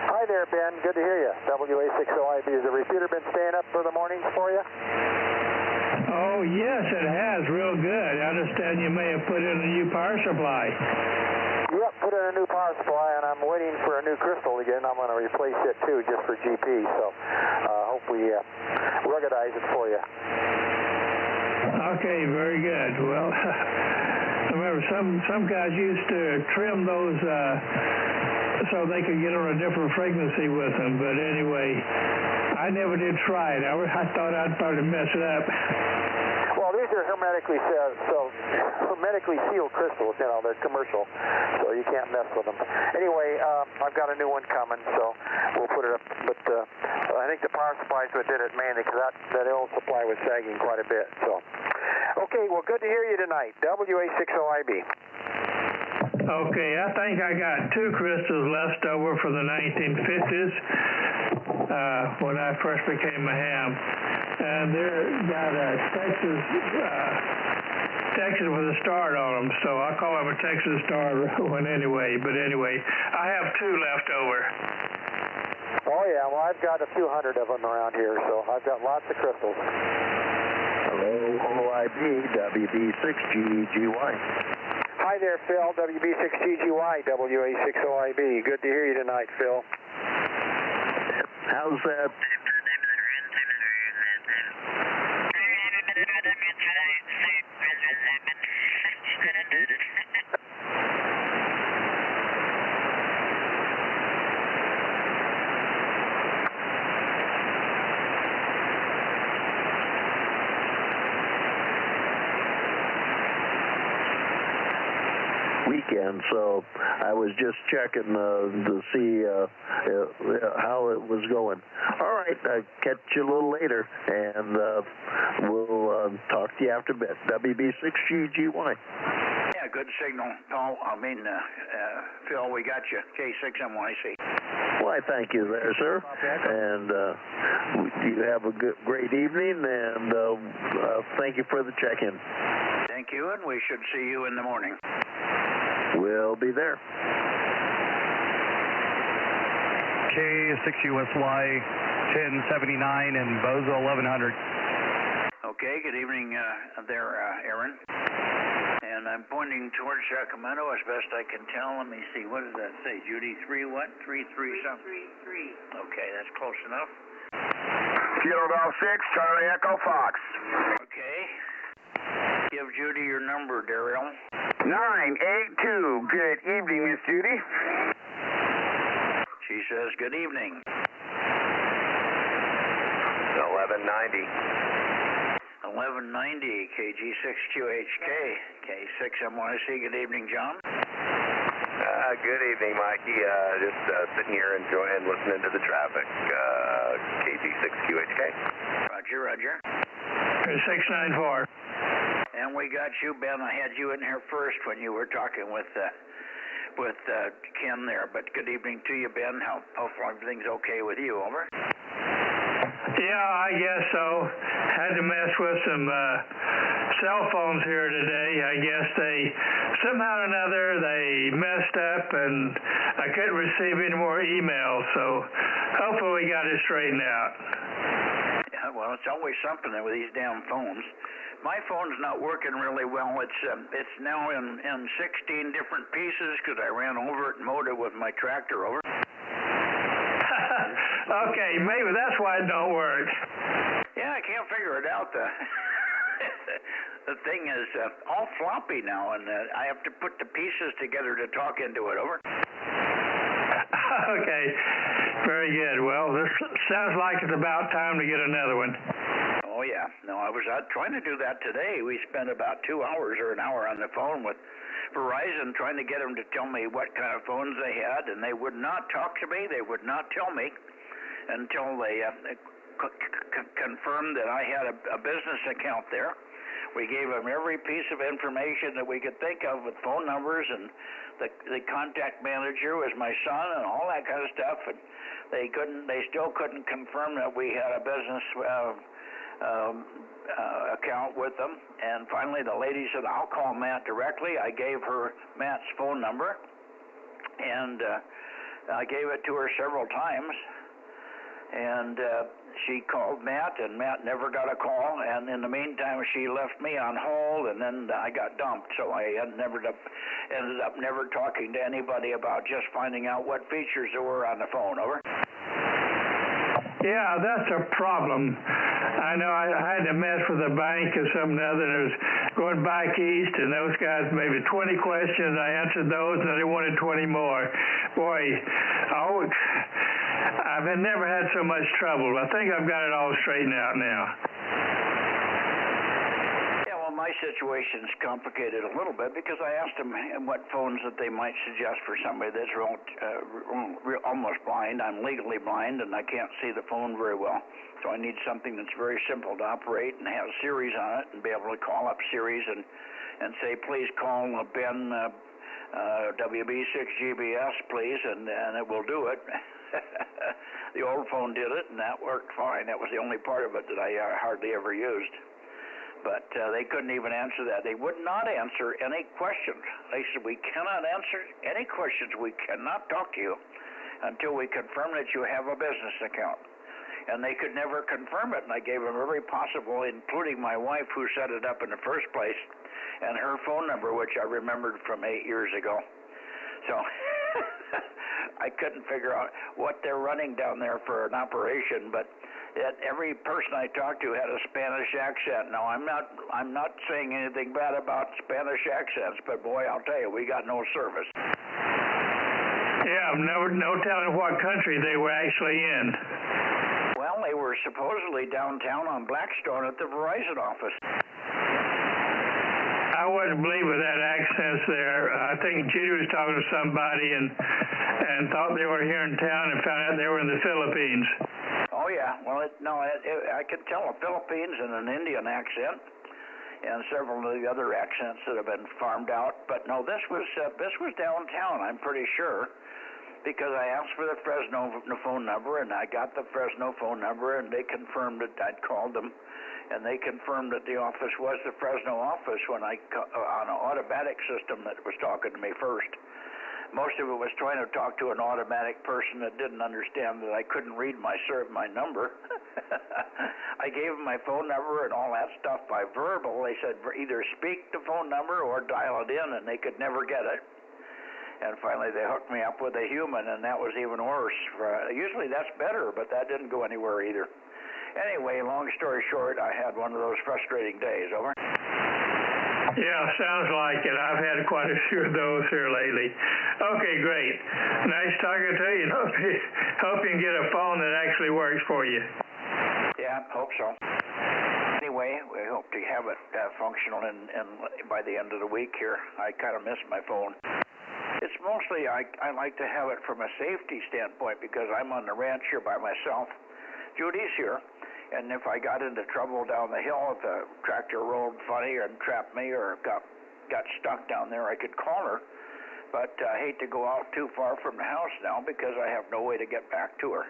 Hi there, Ben. Good to hear you. WA60IB. Has the repeater been staying up for the mornings for you? Oh, yes, it has. Real good. I understand you may have put in a new power supply. Yep, put in a new power supply, and I'm waiting for a new crystal again. I'm going to replace it, too, just for GP. So hope we ruggedize it for you. Okay, very good. Well, remember, some guys used to trim those so they could get on a different frequency with them. But anyway, I never did try it. I thought I'd probably mess it up. Well, these are hermetically sealed crystals. You know, they're commercial, so you can't mess with them. Anyway, I've got a new one coming, so we'll put it up. But I think the power supply is what did it mainly, because that old supply was sagging quite a bit. So, okay, well, good to hear you tonight. WA60IB. Okay, I think I got 2 crystals left over from the 1950s when I first became a ham. And they're got a Texas with a star on them, so I call them a Texas star one anyway. But anyway, I have 2 left over. Oh, yeah, well, I've got a few hundred of them around here, so I've got lots of crystals. Hello, OIB, WB6GGY. Hi there, Phil, WB6GGY, WA6OIB. Good to hear you tonight, Phil. How's that? Weekend, so I was just checking to see how it was going. All right, I'll catch you a little later, and we'll talk to you after a bit. WB6GGY. Yeah, good signal, Paul. Phil, we got you. K6MYC. Well, I thank you there, sir, and you have a great evening, and thank you for the check-in. Thank you, and we should see you in the morning. We'll be there. K6USY 1079 and Bozo 1100. Okay, good evening there, Aaron. And I'm pointing towards Sacramento as best I can tell. Let me see, what does that say? Judy, 3 what? 3 something? 3. Okay, that's close enough. Kilo Golf 6, Charlie Echo Fox. Okay. Give Judy your number, Daryl. 982. Good evening, Miss Judy. She says, good evening. 1190. 1190, KG6QHK, K6MYC. Good evening, John. Good evening, Mikey. Just sitting here enjoying listening to the traffic. KG6QHK. Roger. 694. And we got you, Ben. I had you in here first when you were talking with Ken there. But good evening to you, Ben. Hopefully everything's okay with you. Over. Yeah, I guess so. Had to mess with some cell phones here today. I guess they, somehow or another, they messed up and I couldn't receive any more emails. So hopefully we got it straightened out. Yeah, well, it's always something with these damn phones. My phone's not working really well. It's now in 16 different pieces because I ran over it and mowed it with my tractor over. Okay, maybe that's why it don't work. Yeah, I can't figure it out. The thing is all floppy now, and I have to put the pieces together to talk into it. Over. Okay, very good. Well, this sounds like it's about time to get another one. Oh, yeah. No, I was out trying to do that today. We spent about 2 hours or an hour on the phone with Verizon trying to get them to tell me what kind of phones they had, and they would not talk to me. They would not tell me until they confirmed that I had a business account there. We gave them every piece of information that we could think of with phone numbers, and the contact manager was my son and all that kind of stuff, and they still couldn't confirm that we had a business account with them. And finally the lady said, I'll call Matt directly. I gave her Matt's phone number, and I gave it to her several times, and she called Matt, and Matt never got a call, and in the meantime she left me on hold, and then I got dumped, so I ended up never talking to anybody about just finding out what features there were on the phone. Over. Yeah, that's a problem. I know I had to mess with a bank or something other. It was going back east, and those guys maybe 20 questions. I answered those, and they wanted 20 more. Boy, I've never had so much trouble. I think I've got it all straightened out now. My situation's complicated a little bit because I asked them what phones that they might suggest for somebody that's almost blind. I'm legally blind and I can't see the phone very well, so I need something that's very simple to operate and have Series on it and be able to call up Series and say, please call Ben WB6GBS, please, and it will do it. The old phone did it, and that worked fine. That was the only part of it that I hardly ever used. But they couldn't even answer that. They would not answer any questions. They said, we cannot answer any questions. We cannot talk to you until we confirm that you have a business account. And they could never confirm it, and I gave them every possible, including my wife who set it up in the first place, and her phone number, which I remembered from 8 years ago. So I couldn't figure out what they're running down there for an operation, but every person I talked to had a Spanish accent. Now, I'm not saying anything bad about Spanish accents, but boy, I'll tell you, we got no service. Yeah, no telling what country they were actually in. Well, they were supposedly downtown on Blackstone at the Verizon office. I wouldn't believe with that accent there. I think Judy was talking to somebody and thought they were here in town and found out they were in the Philippines. Oh yeah, well I could tell a Philippines and an Indian accent, and several of the other accents that have been farmed out. But no, this was downtown. I'm pretty sure, because I asked for the Fresno phone number, and I got the Fresno phone number, and they confirmed that I'd called them. And they confirmed that the office was the Fresno office when on an automatic system that was talking to me first. Most of it was trying to talk to an automatic person that didn't understand that I couldn't read my number. I gave them my phone number and all that stuff by verbal. They said either speak the phone number or dial it in, and they could never get it. And finally they hooked me up with a human, and that was even worse. Usually that's better, but that didn't go anywhere either. Anyway, long story short, I had one of those frustrating days. Over. Yeah, sounds like it. I've had quite a few of those here lately. Okay, great. Nice talking to you. Hope you can get a phone that actually works for you. Yeah, hope so. Anyway, we hope to have it functional by the end of the week here. I kind of miss my phone. It's mostly, I like to have it from a safety standpoint because I'm on the ranch here by myself. Judy's here. And if I got into trouble down the hill, if the tractor rolled funny and trapped me or got stuck down there, I could call her. But I hate to go out too far from the house now because I have no way to get back to her.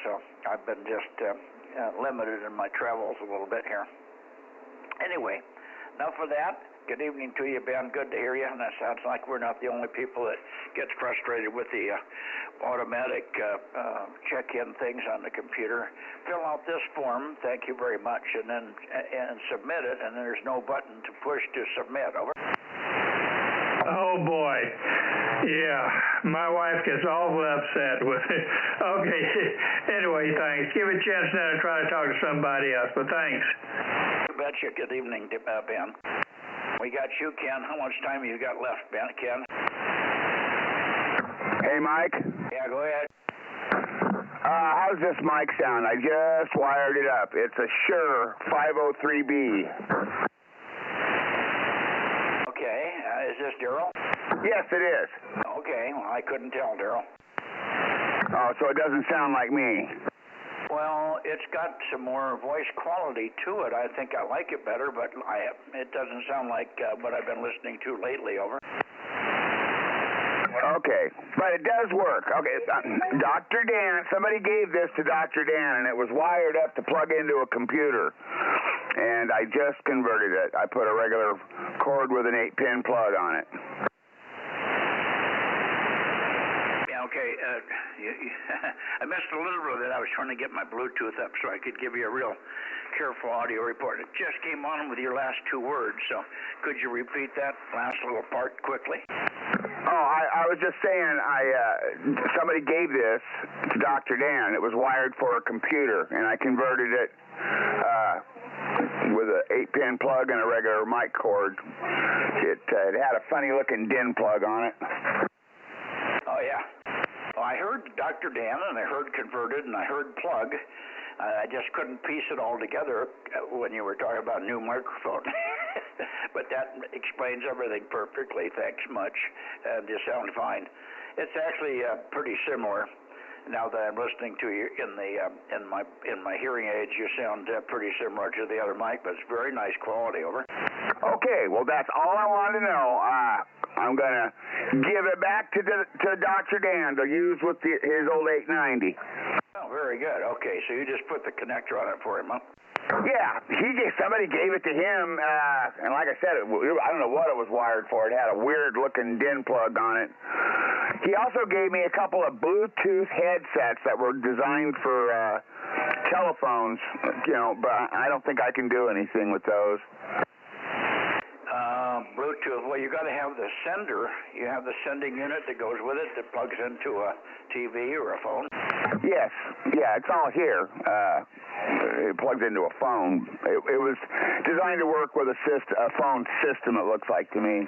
So I've been just limited in my travels a little bit here. Anyway, enough of that. Good evening to you, Ben. Good to hear you. And that sounds like we're not the only people that gets frustrated with the automatic check-in things on the computer. Fill out this form, thank you very much, and submit it, and there's no button to push to submit. Over. Oh boy, yeah, my wife gets awful upset with it. Okay, anyway, thanks. Give it a chance now to try to talk to somebody else, but thanks. You betcha. Good evening, Ben. We got you, Ken. How much time you got left, Ken? Hey, Mike. Yeah, go ahead. How's this mic sound? I just wired it up. It's a Shure 503B. Okay. Is this Daryl? Yes, it is. Okay. Well, I couldn't tell, Daryl. Oh, so it doesn't sound like me. Well, it's got some more voice quality to it. I think I like it better, but it doesn't sound like what I've been listening to lately. Over. Okay, but it does work. Okay, Dr. Dan, somebody gave this to Dr. Dan, and it was wired up to plug into a computer, and I just converted it. I put a regular cord with an 8-pin plug on it. Okay, I missed a little bit of that. I was trying to get my Bluetooth up so I could give you a real careful audio report. It just came on with your last two words, so could you repeat that last little part quickly? Oh, I was just saying, somebody gave this to Dr. Dan. It was wired for a computer, and I converted it with an 8-pin plug and a regular mic cord. It had a funny-looking DIN plug on it. Oh, yeah. Well, I heard Dr. Dan, and I heard converted, and I heard plug. I just couldn't piece it all together when you were talking about a new microphone. But that explains everything perfectly. Thanks much. And you sound fine. It's actually pretty similar. now that I'm listening to you in my hearing aids, you sound pretty similar to the other mic, but it's very nice quality. Over. Okay, well that's all I wanted to know. I'm gonna give it back to Dr. Dan to use with his old 890. Oh, very good. Okay, so you just put the connector on it for him, huh? Yeah, somebody gave it to him, and like I said, I don't know what it was wired for. It had a weird-looking DIN plug on it. He also gave me a couple of Bluetooth headsets that were designed for telephones, but I don't think I can do anything with those. Bluetooth, well, you got to have the sender. You have the sending unit that goes with it that plugs into a TV or a phone. Yes, yeah, it's all here. It plugs into a phone. It was designed to work with a phone system, it looks like to me.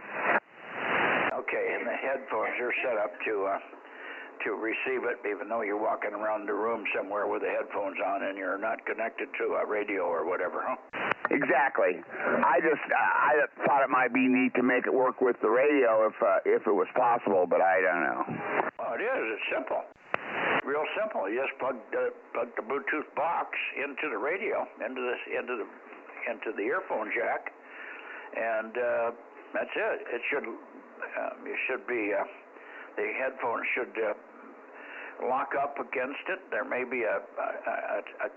Okay, and the headphones are set up to receive it, even though you're walking around the room somewhere with the headphones on and you're not connected to a radio or whatever, huh? Exactly. I thought it might be neat to make it work with the radio if it was possible, but I don't know. Well, it is. It's simple. Real simple. You just plug the Bluetooth box into the radio, into the earphone jack, and that's it. It should the headphones should lock up against it. There may be a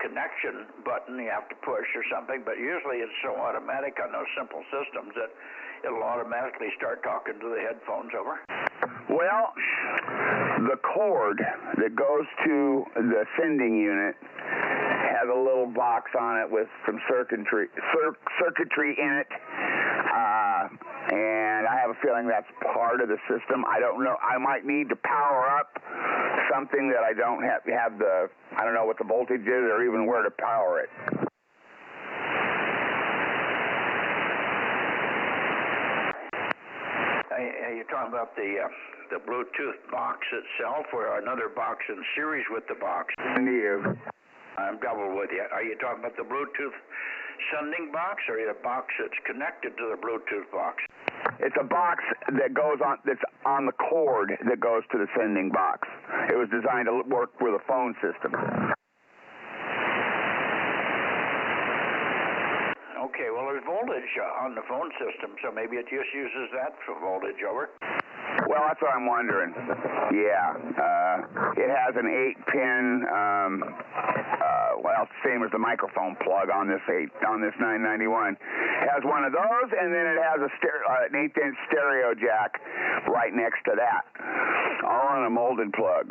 connection button you have to push or something, but usually it's so automatic on those simple systems that it'll automatically start talking to the headphones over. Well, the cord that goes to the sending unit has a little box on it with some circuitry in it, and I have a feeling that's part of the system. I don't know. I might need to power up something that I don't have I don't know what the voltage is or even where to power it. Are you talking about the Bluetooth box itself or another box in series with the box? I'm double with you. Are you talking about the Bluetooth sending box or the box that's connected to the Bluetooth box? It's a box that that's on the cord that goes to the sending box. It was designed to work with a phone system. Okay, well, there's voltage on the phone system, so maybe it just uses that for voltage, over. Well, that's what I'm wondering. Yeah. It has an 8-pin, same as the microphone plug on this 991. It has one of those, and then it has an 8-inch stereo jack right next to that, all on a molded plug.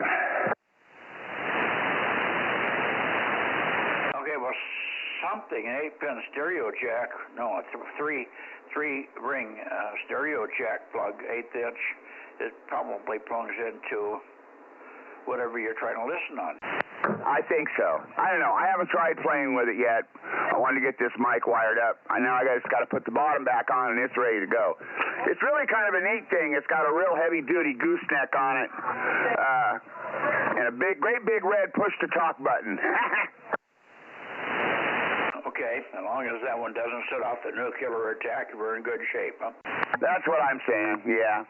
Okay, well, something, an 8-pin stereo jack, no, it's a three-ring stereo jack plug, 1/8 inch. It probably plugs into whatever you're trying to listen on. I think so. I don't know. I haven't tried playing with it yet. I wanted to get this mic wired up. Now I just got to put the bottom back on and it's ready to go. It's really kind of a neat thing. It's got a real heavy-duty gooseneck on it, and a great big red push-to-talk button. Okay, as long as that one doesn't set off the nuclear attack, we're in good shape, huh? That's what I'm saying, yeah.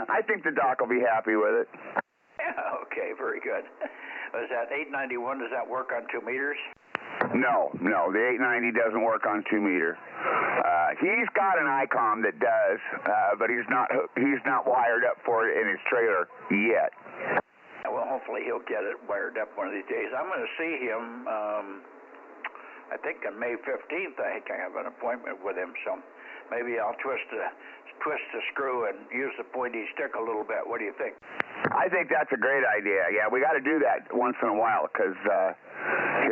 I think the doc will be happy with it. Yeah, okay, very good. Was that 891, does that work on 2 meters? No, the 890 doesn't work on 2 meter. He's got an ICOM that does, but he's not wired up for it in his trailer yet. Well, hopefully he'll get it wired up one of these days. I'm going to see him, I think on May 15th, I have an appointment with him, so maybe I'll twist the screw and use the pointy stick a little bit. What do you think? I think that's a great idea. Yeah, we got to do that once in a while because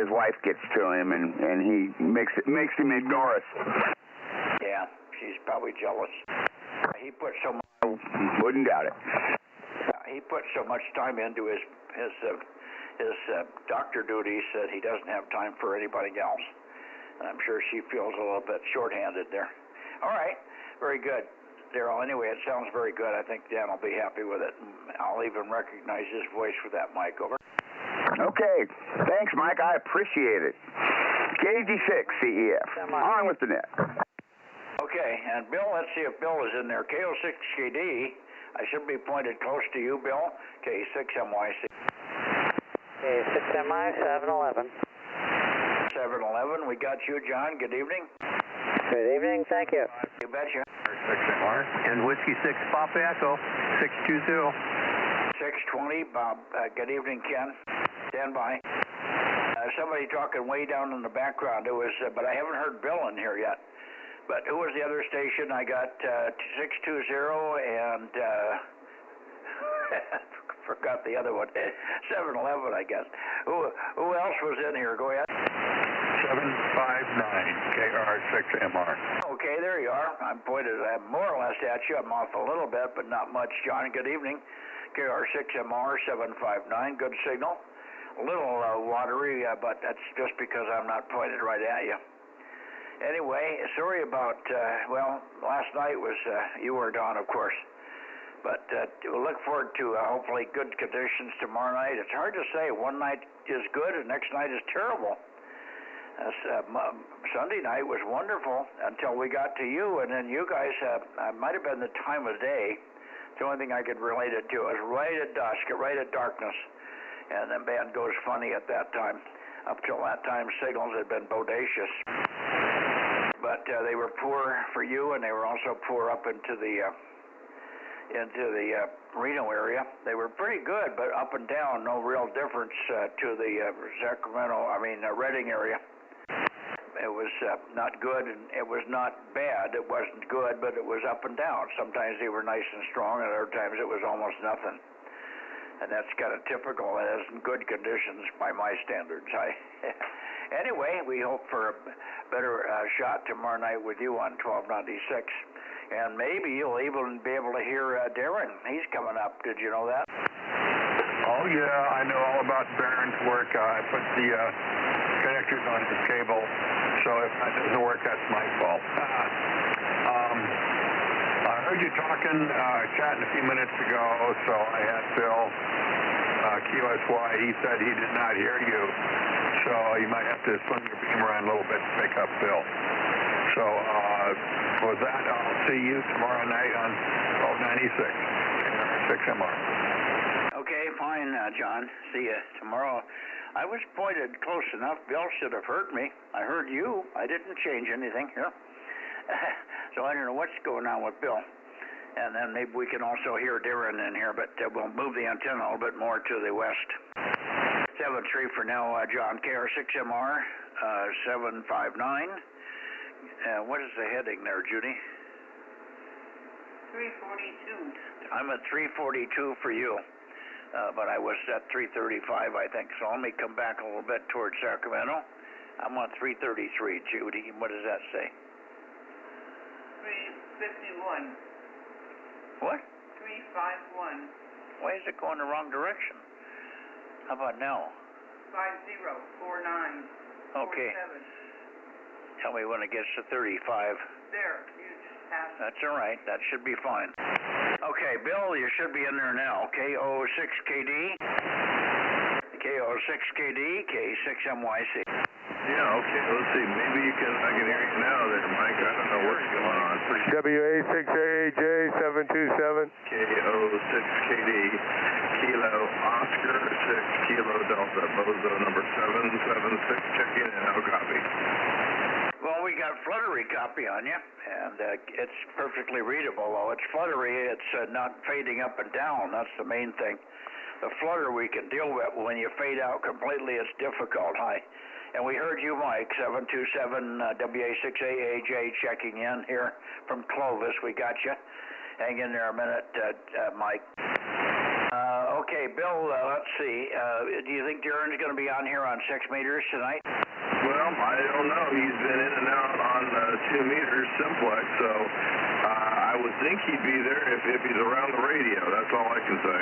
his wife gets to him and he makes him ignore us. Yeah, she's probably jealous. He put so much. Wouldn't doubt it. He put so much time into his doctor duties that he doesn't have time for anybody else. And I'm sure she feels a little bit shorthanded there. All right, very good, Daryl. Anyway, it sounds very good. I think Dan will be happy with it. I'll even recognize his voice with that mic, over. Okay, thanks, Mike. I appreciate it. KG6 CEF. On with the net. Okay, and Bill, let's see if Bill is in there. KO6KD. I should be pointed close to you, Bill. K6MYC. 6MI, 711. 711, we got you, John. Good evening. Good evening, thank you. You betcha. 6MR. And Whiskey 6 Papa Echo, 620. 620, Bob. Good evening, Ken. Stand by. Somebody talking way down in the background. It was, but I haven't heard Bill in here yet. But who was the other station? I got 620 and forgot the other one. 711, I guess. Who else was in here? Go ahead. 759 KR6MR. Okay, there you are. I'm pointed more or less at you. I'm off a little bit, but not much. John, good evening. KR6MR 759. Good signal. A little watery, but that's just because I'm not pointed right at you. Anyway, sorry about, well, last night was, you weren't on, of course. But we'll look forward to hopefully good conditions tomorrow night. It's hard to say. One night is good and next night is terrible. Sunday night was wonderful until we got to you, and then you guys, might have been the time of day. It's the only thing I could relate it to. It was right at dusk, right at darkness. And the band goes funny at that time. Up till that time, signals had been bodacious. But they were poor for you, and they were also poor up into the Reno area. They were pretty good, but up and down, no real difference to the Redding area. It was not good, and it was not bad. It wasn't good, but it was up and down. Sometimes they were nice and strong, and other times it was almost nothing. And that's kind of typical. It isn't good conditions by my standards. Anyway, we hope for a better shot tomorrow night with you on 1296. And maybe you'll even be able to hear Darren. He's coming up. Did you know that? Oh, yeah, I know all about Barron's work. I put the connectors on the cable, so if that doesn't work, that's my fault. I heard you chatting a few minutes ago, so I had Bill, QSY. He said he did not hear you, so you might have to swing your beam around a little bit to pick up Bill. So, with that, I'll see you tomorrow night on 1296, 6MR. Okay, fine, John. See you tomorrow. I was pointed close enough. Bill should have heard me. I heard you. I didn't change anything here. So I don't know what's going on with Bill. And then maybe we can also hear Darren in here, but we'll move the antenna a little bit more to the west. 7-3 for now, John. KR6MR 759. What is the heading there, Judy? 342. I'm at 342 for you, but I was at 335, I think. So let me come back a little bit towards Sacramento. I'm on 333, Judy. What does that say? 351. What? 351. Why is it going the wrong direction? How about now? 5049. Okay. 47. Tell me when it gets to 35. There, you just passed. That's all right. That should be fine. Okay, Bill, you should be in there now. KO6KD, KO6KD, K6MYC. Yeah, okay, let's see. Maybe I can hear you now there, Mike. I don't know what's going on. WA6AJ727. KO6KD, Kilo Oscar 6 Kilo Delta, Bozo number 776, checking in. How copy? Well, we got fluttery copy on you, and it's perfectly readable. Though it's fluttery, it's not fading up and down. That's the main thing. The flutter we can deal with. When you fade out completely, it's difficult. And we heard you, Mike, 727 WA6AAJ checking in here from Clovis. We got you. Hang in there a minute, Mike. Okay, Bill, let's see. Do you think Darren's going to be on here on 6 meters tonight? Well, I don't know. He's been in and out on 2 meters simplex, so I would think he'd be there if he's around the radio. That's all I can say.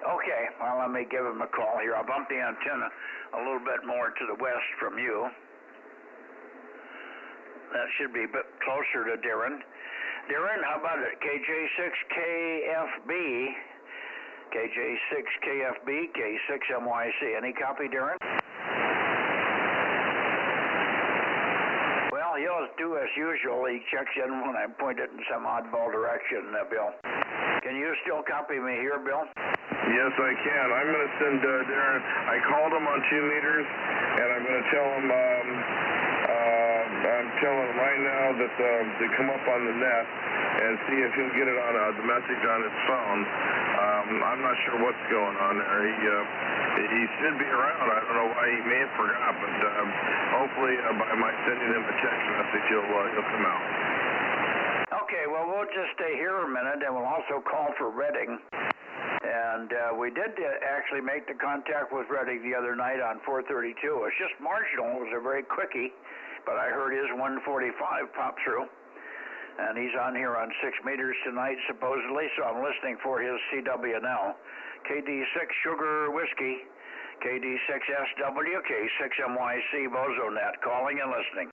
Okay, well, let me give him a call here. I'll bump the antenna a little bit more to the west from you. That should be a bit closer to Darren. Darren, how about it? KJ6KFB, KJ6KFB, K6MYC. Any copy, Darren? Well, he'll do as usual. He checks in when I point it in some oddball direction, Bill. Can you still copy me here, Bill? Yes, I can. I'm going to send Darren. I called him on 2 meters, and I'm going to tell him. I'm telling him right now that to come up on the net and see if he'll get it on the message on his phone. I'm not sure what's going on there. He should be around. I don't know why he may have forgot, but hopefully by my sending him a text message, he'll come out. Okay, well, we'll just stay here a minute, and we'll also call for Redding. And we did actually make the contact with Redding the other night on 432. It's just marginal. It was a very quickie, but I heard his 145 pop through. And he's on here on 6 meters tonight, supposedly, so I'm listening for his CW now. KD6 Sugar Whiskey, KD6SW, K6MYC Bozo Net, calling and listening.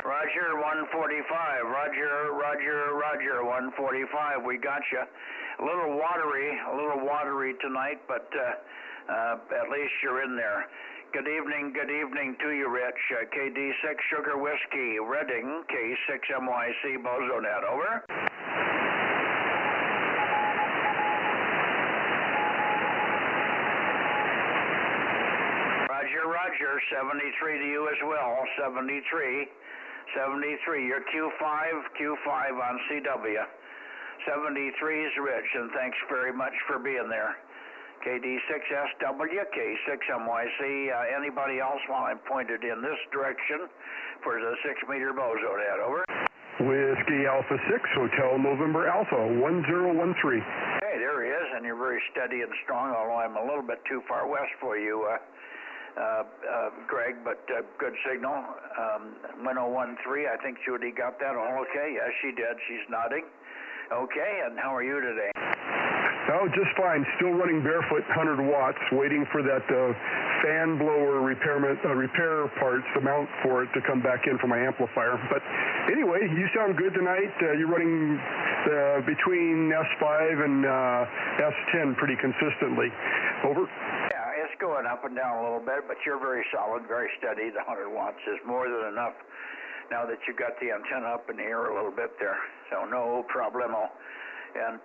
Roger, 145. Roger, 145. We got you. A little watery tonight, but at least you're in there. Good evening to you, Rich. KD6 Sugar Whiskey, Redding, K6MYC Bozo Net, over. Roger, 73 to you as well, 73, you're Q5 on CW. 73 is Rich, and thanks very much for being there. KD6SW, K6MYC, anybody else while I'm pointed in this direction for the 6-meter Bozo Net, over. Whiskey Alpha 6, Hotel November Alpha, 1013. Hey, there he is, and you're very steady and strong, although I'm a little bit too far west for you, Greg, but good signal. 1013, I think Judy got that all okay? Yes, she did. She's nodding. Okay, and how are you today? Oh, just fine. Still running barefoot, 100 watts, waiting for that fan blower repair parts, the mount for it to come back in for my amplifier. But anyway, you sound good tonight. You're running between S5 and S10 pretty consistently. Over. Yeah, it's going up and down a little bit, but you're very solid, very steady. The 100 watts is more than enough now that you got the antenna up in the air a little bit there. So no problemo. And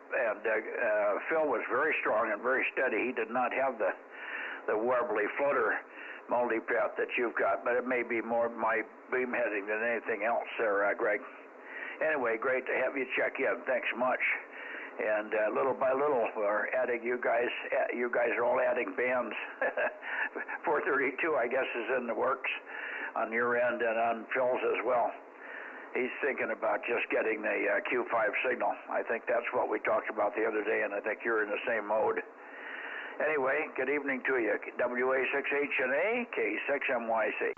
Phil was very strong and very steady. He did not have the warbly floater multipath that you've got, but it may be more my beam heading than anything else there, Greg. Anyway, great to have you check in. Thanks much. And little by little, we're adding you guys are all adding bands. 432, I guess, is in the works on your end and on Phil's as well. He's thinking about just getting the Q5 signal. I think that's what we talked about the other day, and I think you're in the same mode. Anyway, good evening to you. WA6HNA, K6MYC.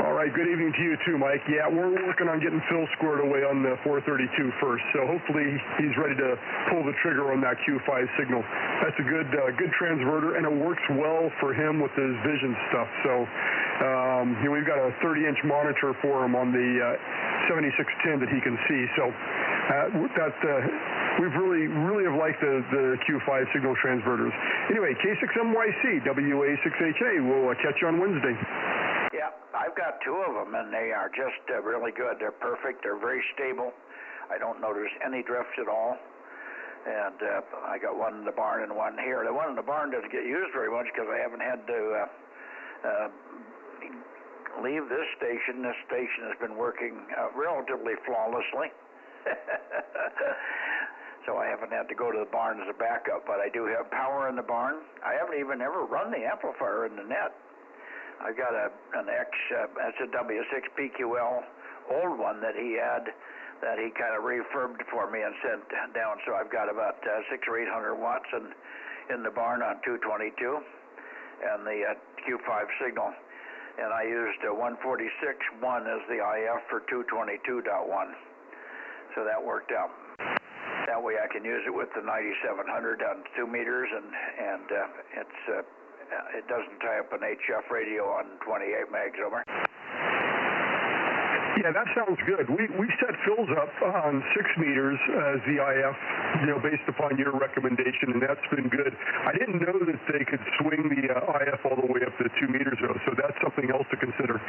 All right, good evening to you too, Mike. Yeah, we're working on getting Phil squared away on the 432 first, so hopefully he's ready to pull the trigger on that Q5 signal. That's a good transverter, and it works well for him with his vision stuff. So we've got a 30-inch monitor for him on the 7610 that he can see. So we've really have liked the Q5 signal transverters. Anyway, K6MYC, WA6HA. We'll catch you on Wednesday. Yeah, I've got 2 of them, and they are just really good. They're perfect. They're very stable. I don't notice any drift at all. And I got one in the barn and one here. The one in the barn doesn't get used very much because I haven't had to leave this station. This station has been working relatively flawlessly. So I haven't had to go to the barn as a backup, but I do have power in the barn. I haven't even ever run the amplifier in the net. I've got an X, that's a W6 PQL, old one that he had, that he kind of refurbed for me and sent down. So I've got about 600 or 800 watts in the barn on 222 and the Q5 signal. And I used 146.1 as the IF for 222.1. So that worked out. That way I can use it with the 9700 on 2 meters, and it doesn't tie up an HF radio on 28 megs, over. Yeah, that sounds good. We set Phil's up on 6 meters as the IF, based upon your recommendation, and that's been good. I didn't know that they could swing the IF all the way up to 2 meters, though, so that's something else to consider.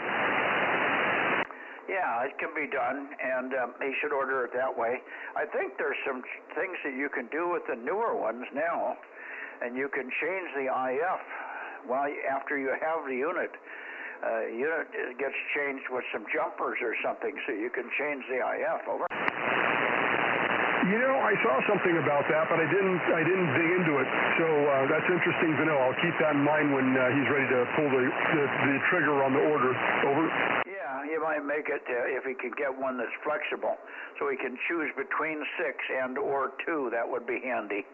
Yeah, it can be done, and he should order it that way. I think there's some things that you can do with the newer ones now, and you can change the IF after you have the unit. Unit gets changed with some jumpers or something, so you can change the IF. Over. You know, I saw something about that, but I didn't dig into it. So that's interesting to know. I'll keep that in mind when he's ready to pull the trigger on the order. Over. Yeah, you might make it if he can get one that's flexible, so he can choose between 6 and or 2. That would be handy.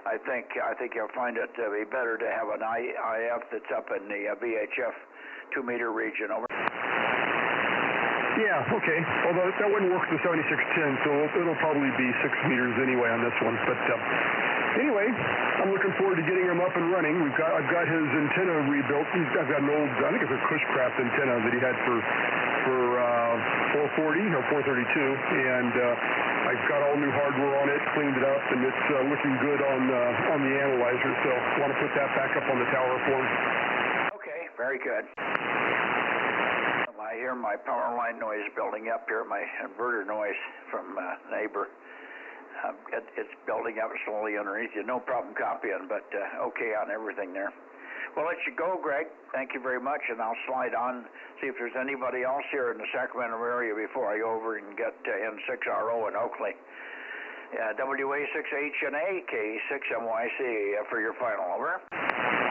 I think you'll find it to be better to have an IF that's up in the VHF 2-meter region. Over. Yeah, okay. Although that wouldn't work with the 7610, so it'll probably be 6 meters anyway on this one. But anyway, I'm looking forward to getting him up and running. I've got his antenna rebuilt. I've got an old, I think it's a Cushcraft antenna that he had for 440 or 432, and I've got all new hardware on it, cleaned it up, and it's looking good on the analyzer. So I want to put that back up on the tower for him. Okay, very good. I hear my power line noise building up here, my inverter noise from neighbor. It's building up slowly underneath you. No problem copying, but okay on everything there. We'll let you go, Greg. Thank you very much, and I'll slide on, see if there's anybody else here in the Sacramento area before I go over and get N6RO in Oakley. WA6HNA, K6MYC for your final. Over.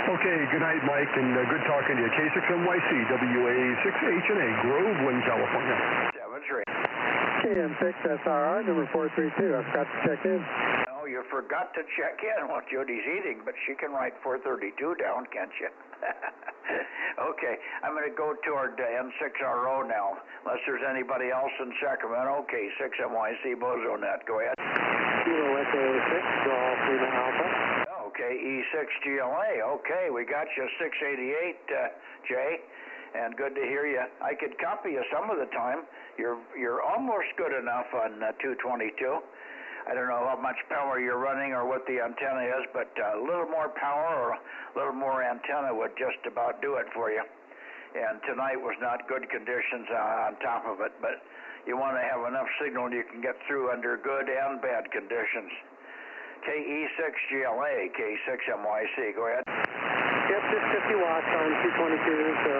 Okay, good night, Mike, and good talking to you. K6MYC, WA6HNA, Groveland, California. 7-3. KM6SRR, number 432. I forgot to check in. Oh, you forgot to check in. Well, Judy's eating, but she can write 432 down, can't you? Okay, I'm going to go toward N6RO now, unless there's anybody else in Sacramento. K6MYC, Bozo Net. Go ahead. Kilo Echo 6, draw Lima Alpha. Okay, E6GLA. Okay, we got you 688, Jay, and good to hear you. I could copy you some of the time. You're almost good enough on 222. I don't know how much power you're running or what the antenna is, but a little more power or a little more antenna would just about do it for you. And tonight was not good conditions on top of it, but you want to have enough signal you can get through under good and bad conditions. KE6GLA, K6MYC, go ahead. Yep, just 50 watts on 222, so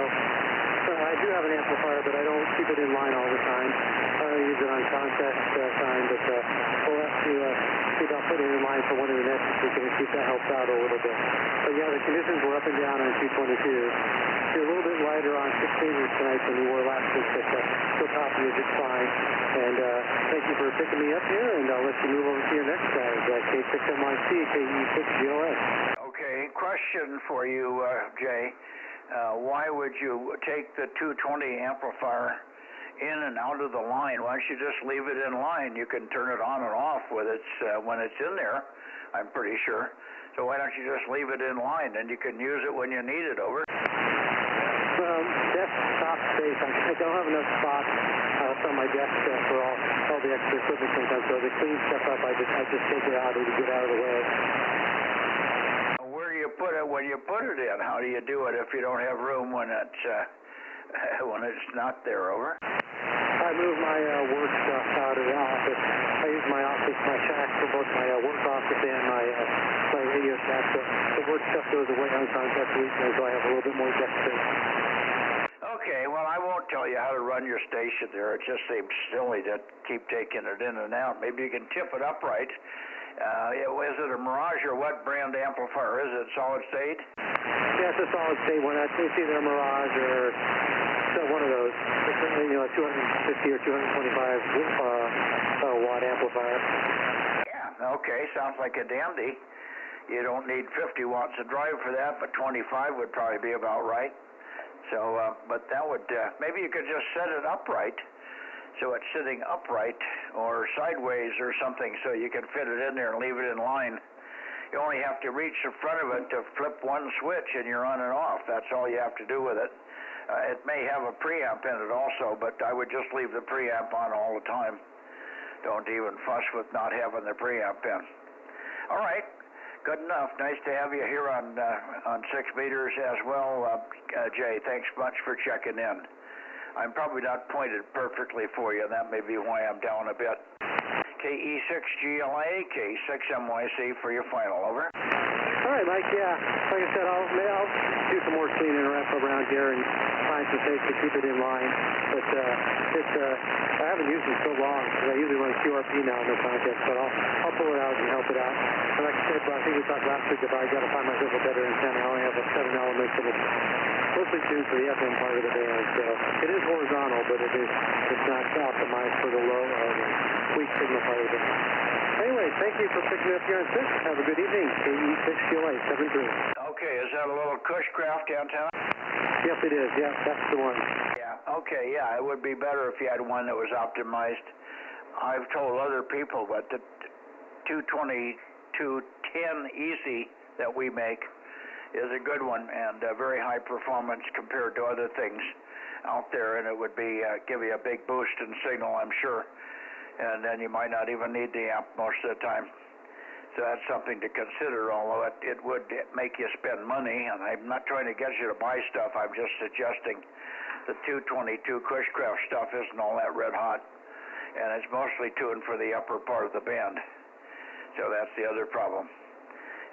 I do have an amplifier, but I don't keep it in line all the time. I use it on contest time, but we'll have to see about putting it in line for one of the nets so we can see if that helps out a little bit. But yeah, the conditions were up and down on 222. You're a little bit lighter on 6 meters tonight than you were last week, but still copy you just fine. And thank you for picking me up here, and I'll let you move over to your next guys, K6MYC, KE6GLA. Okay, question for you, Jay. Why would you take the 220 amplifier in and out of the line? Why don't you just leave it in line? You can turn it on and off with its when it's in there, I'm pretty sure. So why don't you just leave it in line, and you can use it when you need it. Over. Desktop space. I don't have enough spots on my desk for all the extra equipment sometimes. So to clean stuff up, I just take it out and get out of the way. Where do you put it when you put it in? How do you do it if you don't have room when it's not there? Over. I move my work stuff out of the office. I use my office, my shack for both my work office and my radio shack. So the work stuff goes away on contest weekends, so I have a little bit more desk space. Okay, well, I won't tell you how to run your station there. It just seems silly to keep taking it in and out. Maybe you can tip it upright. Is it a Mirage or what brand amplifier is it? Solid state? Yeah, it's a solid state one. It's either a Mirage or one of those. It's a 250 or 225 watt amplifier. Yeah, okay, sounds like a dandy. You don't need 50 watts of drive for that, but 25 would probably be about right. So, but that would, maybe you could just set it upright, so it's sitting upright or sideways or something, so you can fit it in there and leave it in line. You only have to reach the front of it to flip one switch and you're on and off. That's all you have to do with it. It may have a preamp in it also, but I would just leave the preamp on all the time. Don't even fuss with not having the preamp in. All right. Good enough. Nice to have you here on 6 meters as well, Jay. Thanks much for checking in. I'm probably not pointed perfectly for you, and that may be why I'm down a bit. KE6GLA, K6MYC for your final, over. All right, Mike, yeah. Like I said, I'll do some more cleaning and wrap around here and find some things to keep it in line. But I haven't used it so long, because I usually run QRP now in the contest, but I'll pull it out and help it out. And like I said, I think we talked last week about I got to find myself a better antenna. I only have 7 elements, and it's mostly tuned for the FM part of the band. So it is horizontal, but it's not optimized for the low or the weak signal part of the band. Anyway, thank you for picking me up here on 6. Have a good evening. KE6QA 73. Okay, is that a little Cushcraft antenna? Yes, it is. Yeah, that's the one. Yeah, okay, yeah, it would be better if you had one that was optimized. I've told other people, but the 22210 Easy that we make is a good one and very high performance compared to other things out there, and it would be give you a big boost in signal, I'm sure. And then you might not even need the amp most of the time. So that's something to consider, although it would make you spend money, and I'm not trying to get you to buy stuff. I'm just suggesting the 222 Cushcraft stuff isn't all that red hot, and it's mostly tuned for the upper part of the band. So that's the other problem.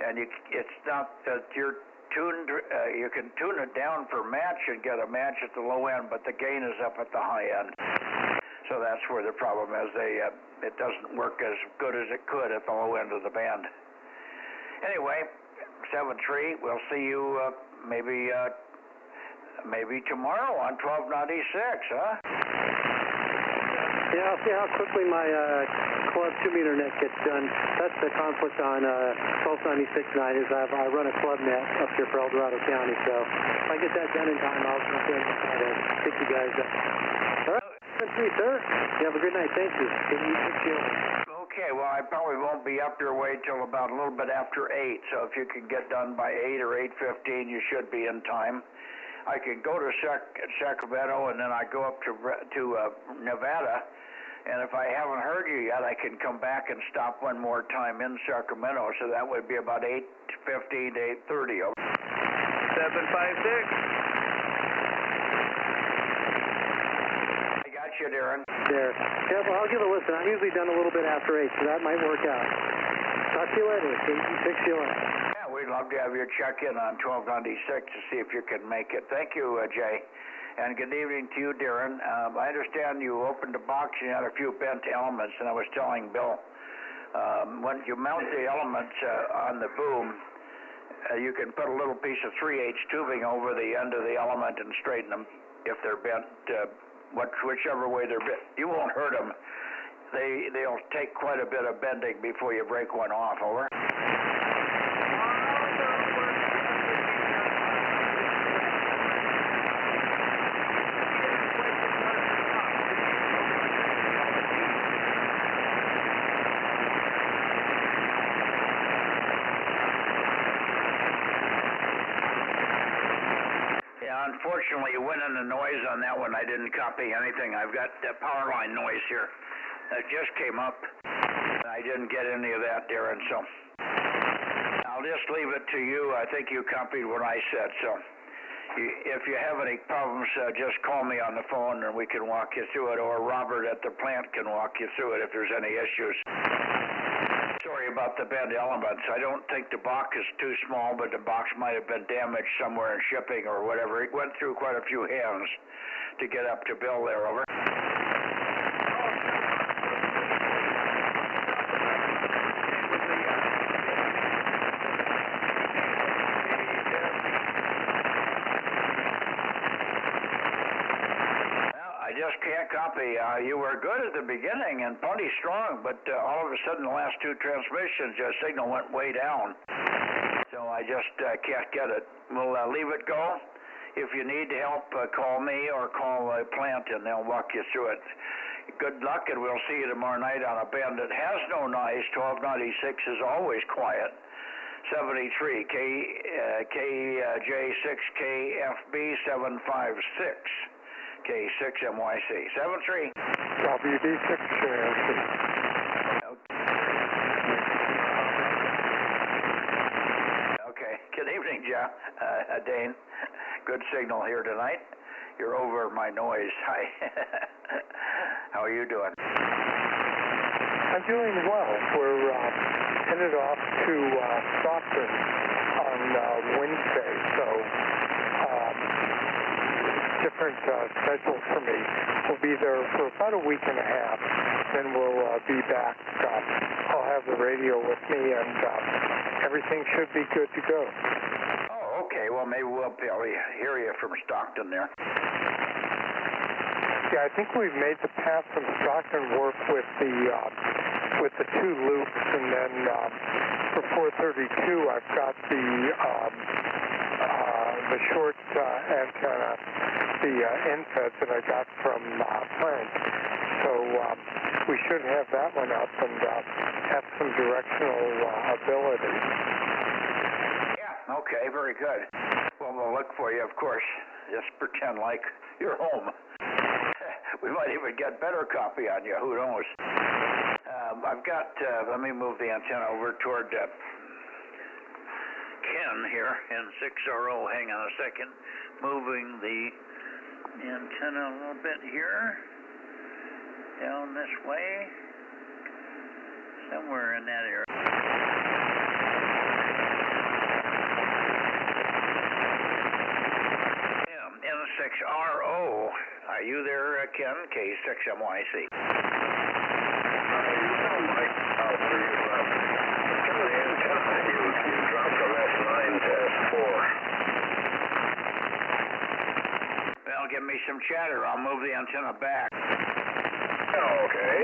And it's not that you're tuned, you can tune it down for match and get a match at the low end, but the gain is up at the high end. So that's where the problem is. It doesn't work as good as it could at the low end of the band. Anyway, 7-3, we'll see you maybe tomorrow on 1296, huh? Yeah, I'll see how quickly my club 2-meter net gets done. That's the conflict on 1296 night is I run a club net up here for El Dorado County. So if I get that done in time, I'll jump in and try to pick you guys up. All right. Sir. You have a good night. Thank you. Okay, well, I probably won't be up your way till about a little bit after 8, so if you can get done by 8 or 8:15, you should be in time. I can go to Sacramento, and then I go up to Nevada, and if I haven't heard you yet, I can come back and stop one more time in Sacramento, so that would be about 8:15 to 8:30. 756. You, Darren. There. Yeah, well, I'll give a listen. I'm usually done a little bit after 8, so that might work out. Talk to you later. KE6 QA. Yeah, we'd love to have you check in on 1296 to see if you can make it. Thank you, Jay. And good evening to you, Darren. I understand you opened a box and you had a few bent elements, and I was telling Bill, when you mount the elements on the boom, you can put a little piece of 3/8 tubing over the end of the element and straighten them if they're bent. Whichever way they're bent, you won't hurt them. They'll take quite a bit of bending before you break one off. Over. Unfortunately, you went in the noise on that one. I didn't copy anything. I've got power line noise here that just came up. I didn't get any of that, Darren, so I'll just leave it to you. I think you copied what I said, so if you have any problems, just call me on the phone and we can walk you through it, or Robert at the plant can walk you through it if there's any issues. Sorry about the bent elements. I don't think the box is too small, but the box might have been damaged somewhere in shipping or whatever. It went through quite a few hands to get up to Bill there, over. Just can't copy. You were good at the beginning and plenty strong, but all of a sudden the last two transmissions, your signal went way down. So I just can't get it. We'll leave it go. If you need help, call me or call the plant and they'll walk you through it. Good luck, and we'll see you tomorrow night on a band that has no noise. 1296 is always quiet. 73 KJ6KFB 756. K6MYC. 73. WD6 Okay. Good evening, John. Dane. Good signal here tonight. you're over my noise. Hi. How are you doing? I'm doing well. We're headed off to Stockton on Wednesday, so different schedule for me. We'll be there for about a week and a half, then we'll be back. I'll have the radio with me, and everything should be good to go. Oh, okay. Well, maybe we'll be able to hear you from Stockton there. Yeah, I think we've made the path from Stockton work with the two loops, and then for 432, I've got the short antenna, the NFED that I got from Frank. So we should have that one up and have some directional ability. Yeah, okay, very good. Well, we'll look for you, of course. Just pretend like you're home. We might even get better copy on you, who knows. I've got, let me move the antenna over toward Ken here, N6RO, hang on a second. Moving the antenna a little bit here, down this way, somewhere in that area. N6RO, are you there, Ken? K6MYC. You dropped from S9 to S4. Well, give me some chatter. I'll move the antenna back. Okay.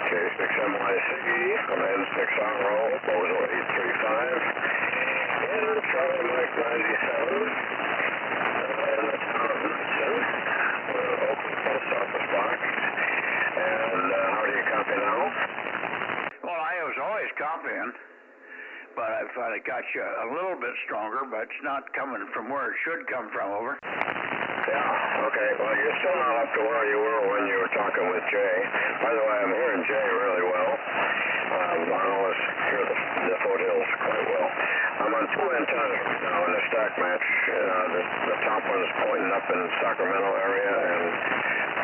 K6MYC from N6RO, Bozo 835. And Charlie Mike 97. And the town of Hudson. Open post office box. And how do you copy now? Well, I was always copying, but I thought it got you a little bit stronger, but it's not coming from where it should come from, over. Yeah, okay. Well, you're still not up to where you were when you were talking with Jay. By the way, I'm hearing Jay really well. I always hear the foothills quite well. I'm on two antennas now in the stack match. The top one is pointing up in the Sacramento area, and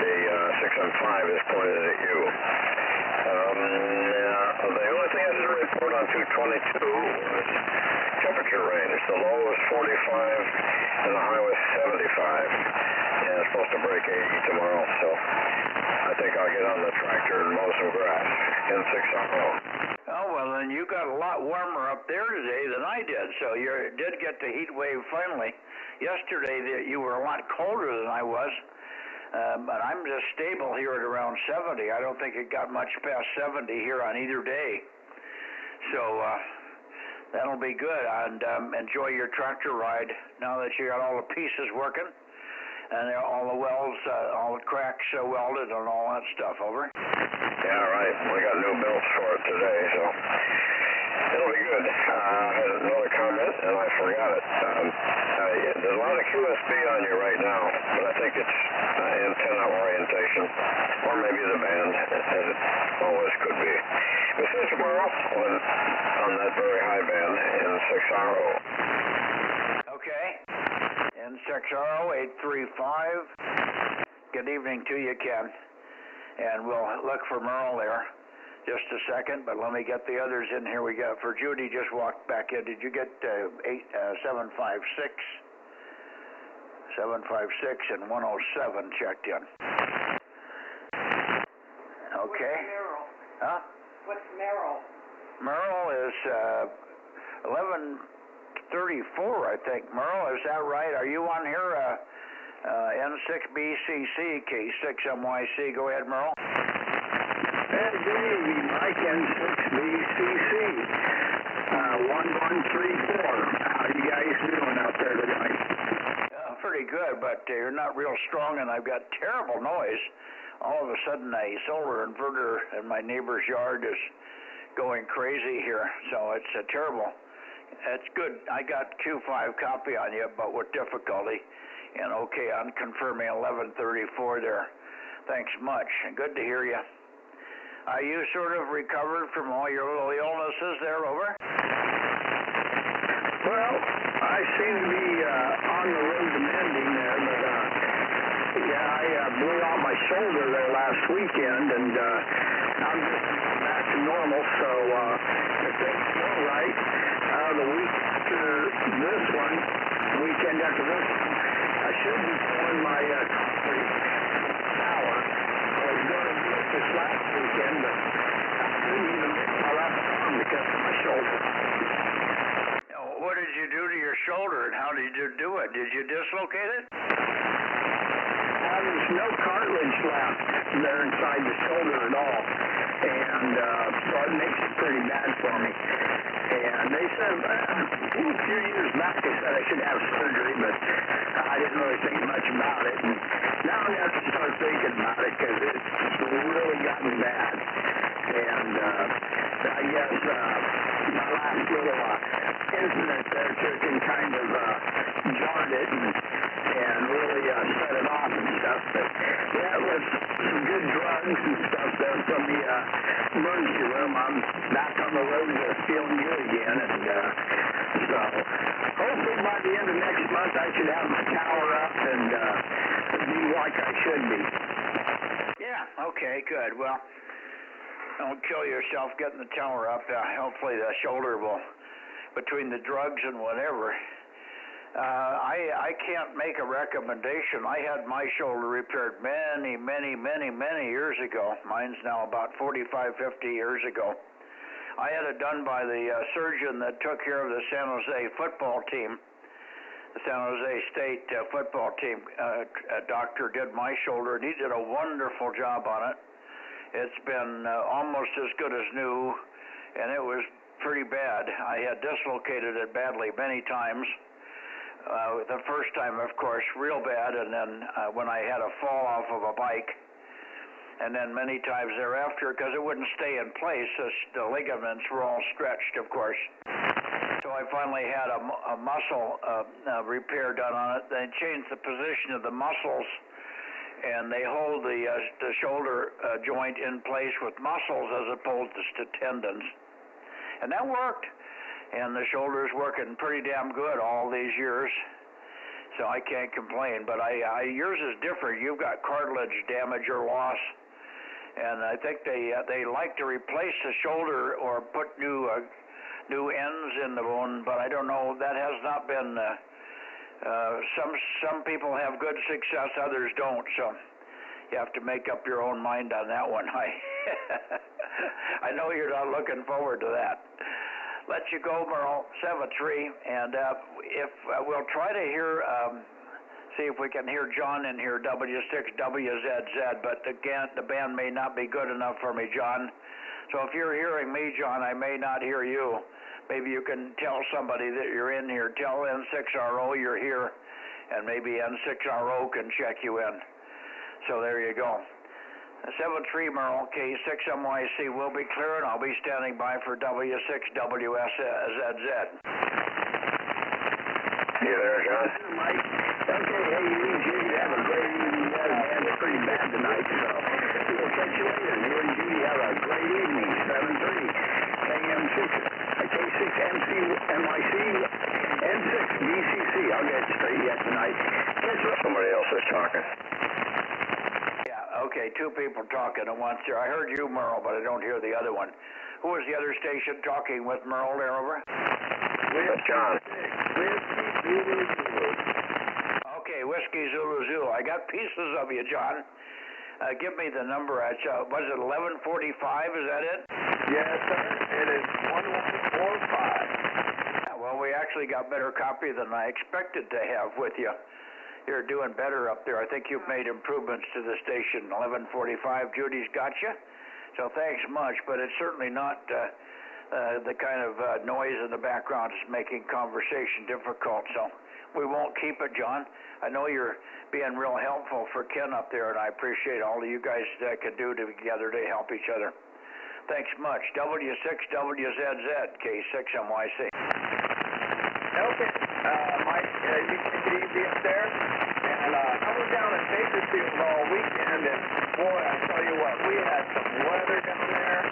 the 6M5 is pointed at you. The only thing I didn't report on 222 was temperature range. The low was 45 and the high was 75. And it's supposed to break 80 tomorrow, so I think I'll get on the tractor and mow some grass. N6RO. Oh, well, then you got a lot warmer up there today than I did, so you did get the heat wave finally. Yesterday, you were a lot colder than I was. But I'm just stable here at around 70. I don't think it got much past 70 here on either day. So that'll be good. And enjoy your tractor ride now that you got all the pieces working and all the welds, all the cracks welded and all that stuff, over. Yeah, right. We got new belts for it today, so it'll be good. I had another comment, and I forgot it. There's a lot of QSB on you right now, but I think it's antenna orientation, or maybe the band, as it always could be. We'll see you tomorrow on that very high band in 6RO. Okay. N6RO 835. Good evening to you, Ken. And we'll look for Merle there. Just a second, but let me get the others in here. We got, for Judy, just walked back in. Did you get 756? 756 and 107 checked in. Okay. What's Merle? Huh? What's Merle? Merle is 1134, I think. Merle, is that right? Are you on here? N6BCC, K6MYC. Go ahead, Merle. Good evening, Mike, N6BCC, 1134. How you guys doing out there tonight? Pretty good, but you're not real strong, and I've got terrible noise. All of a sudden, a solar inverter in my neighbor's yard is going crazy here, so it's terrible. It's good. I got Q5 copy on you, but with difficulty. And okay, I'm confirming 1134 there. Thanks much, and good to hear you. Are you sort of recovered from all your little illnesses there, over? Well, I seem to be on the road to mending there, but last weekend, and I'm just back to normal, so if things go right, the week after this one, weekend after this one, I should be pulling my concrete power. I was going to do it this last weekend, but I couldn't even get my left arm because of my shoulder. What did you do to your shoulder, and how did you do it? Did you dislocate it? There's no cartilage left there inside the shoulder at all, and so it makes it pretty bad for me. And they said a few years back they said I should have surgery, but I didn't really think much about it. And now I have to start thinking about it because it's really gotten bad. And I guess my last little incident there can kind of jarred it and really set it off and stuff. But yeah, it was some good drugs and stuff there from the emergency room. I'm back on the road feeling good again, and so hopefully by the end of next month I should have my tower up and be like I should be. Yeah, okay, good. Well, don't kill yourself getting the tower up. Hopefully the shoulder will, between the drugs and whatever. I can't make a recommendation. I had my shoulder repaired many years ago. Mine's now about 45, 50 years ago. I had it done by the surgeon that took care of the San Jose football team. The San Jose State football team doctor did my shoulder, and he did a wonderful job on it. It's been almost as good as new, and it was pretty bad. I had dislocated it badly many times. The first time, of course, real bad, and then when I had a fall off of a bike, and then many times thereafter, because it wouldn't stay in place, the ligaments were all stretched, of course. So I finally had a muscle repair done on it. They changed the position of the muscles, and they hold the shoulder joint in place with muscles as opposed to tendons. And that worked. And the shoulder's working pretty damn good all these years, so I can't complain. But yours is different. You've got cartilage damage or loss, and I think they like to replace the shoulder or put new ends in the bone. But I don't know. That has not been. Some people have good success, others don't. So you have to make up your own mind on that one. I know you're not looking forward to that. Let you go, Merle, 7-3, and if we'll try to hear, see if we can hear John in here, W6WZZ, but again, the band may not be good enough for me, John. So if you're hearing me, John, I may not hear you. Maybe you can tell somebody that you're in here. Tell N6RO you're here, and maybe N6RO can check you in. So there you go. 7-3 Merle, K6MYC will be clear, and I'll be standing by for W6WSZZ. You there, John? Mike. Okay, hey, you have a great evening. Man, it's pretty bad tonight, so we'll catch you later. You and Judy have a great evening. 7-3, K6MCNYC, N6BCC. I'll get you straight yet tonight. Somebody else is talking. Okay, two people talking at once here. I heard you, Merle, but I don't hear the other one. Who was the other station talking with Merle there over? That's John. Okay, Whiskey Zulu Zulu. I got pieces of you, John. Give me the number. Was it 1145? Is that it? Yes, sir. It is 1145. Well, we actually got better copy than I expected to have with you. You're doing better up there. I think you've made improvements to the station. 1145, Judy's got you. So thanks much, but it's certainly not the kind of noise in the background that's making conversation difficult. So we won't keep it, John. I know you're being real helpful for Ken up there, and I appreciate all of you guys that can do together to help each other. Thanks much. W6WZZ, K6MYC. Okay, Mike, you take it easy up there. And I was down at Bakersfield all weekend, and boy, I tell you what, we had some weather down there.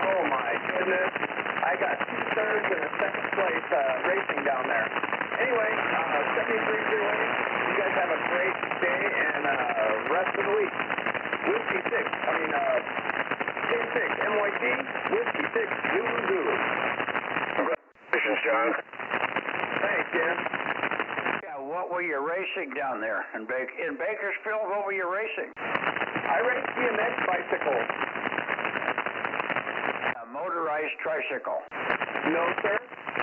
Oh my goodness. I got 2/3 and a second place racing down there. Anyway, 73 freeway. You guys have a great day and rest of the week. We'll K6, NYC, Whiskey 6, Zulu Zulu. Congratulations, John. Thanks, Ken. Yeah, what were you racing down there in Bakersfield? What were you racing? I race BMX bicycles. A motorized tricycle. No, sir.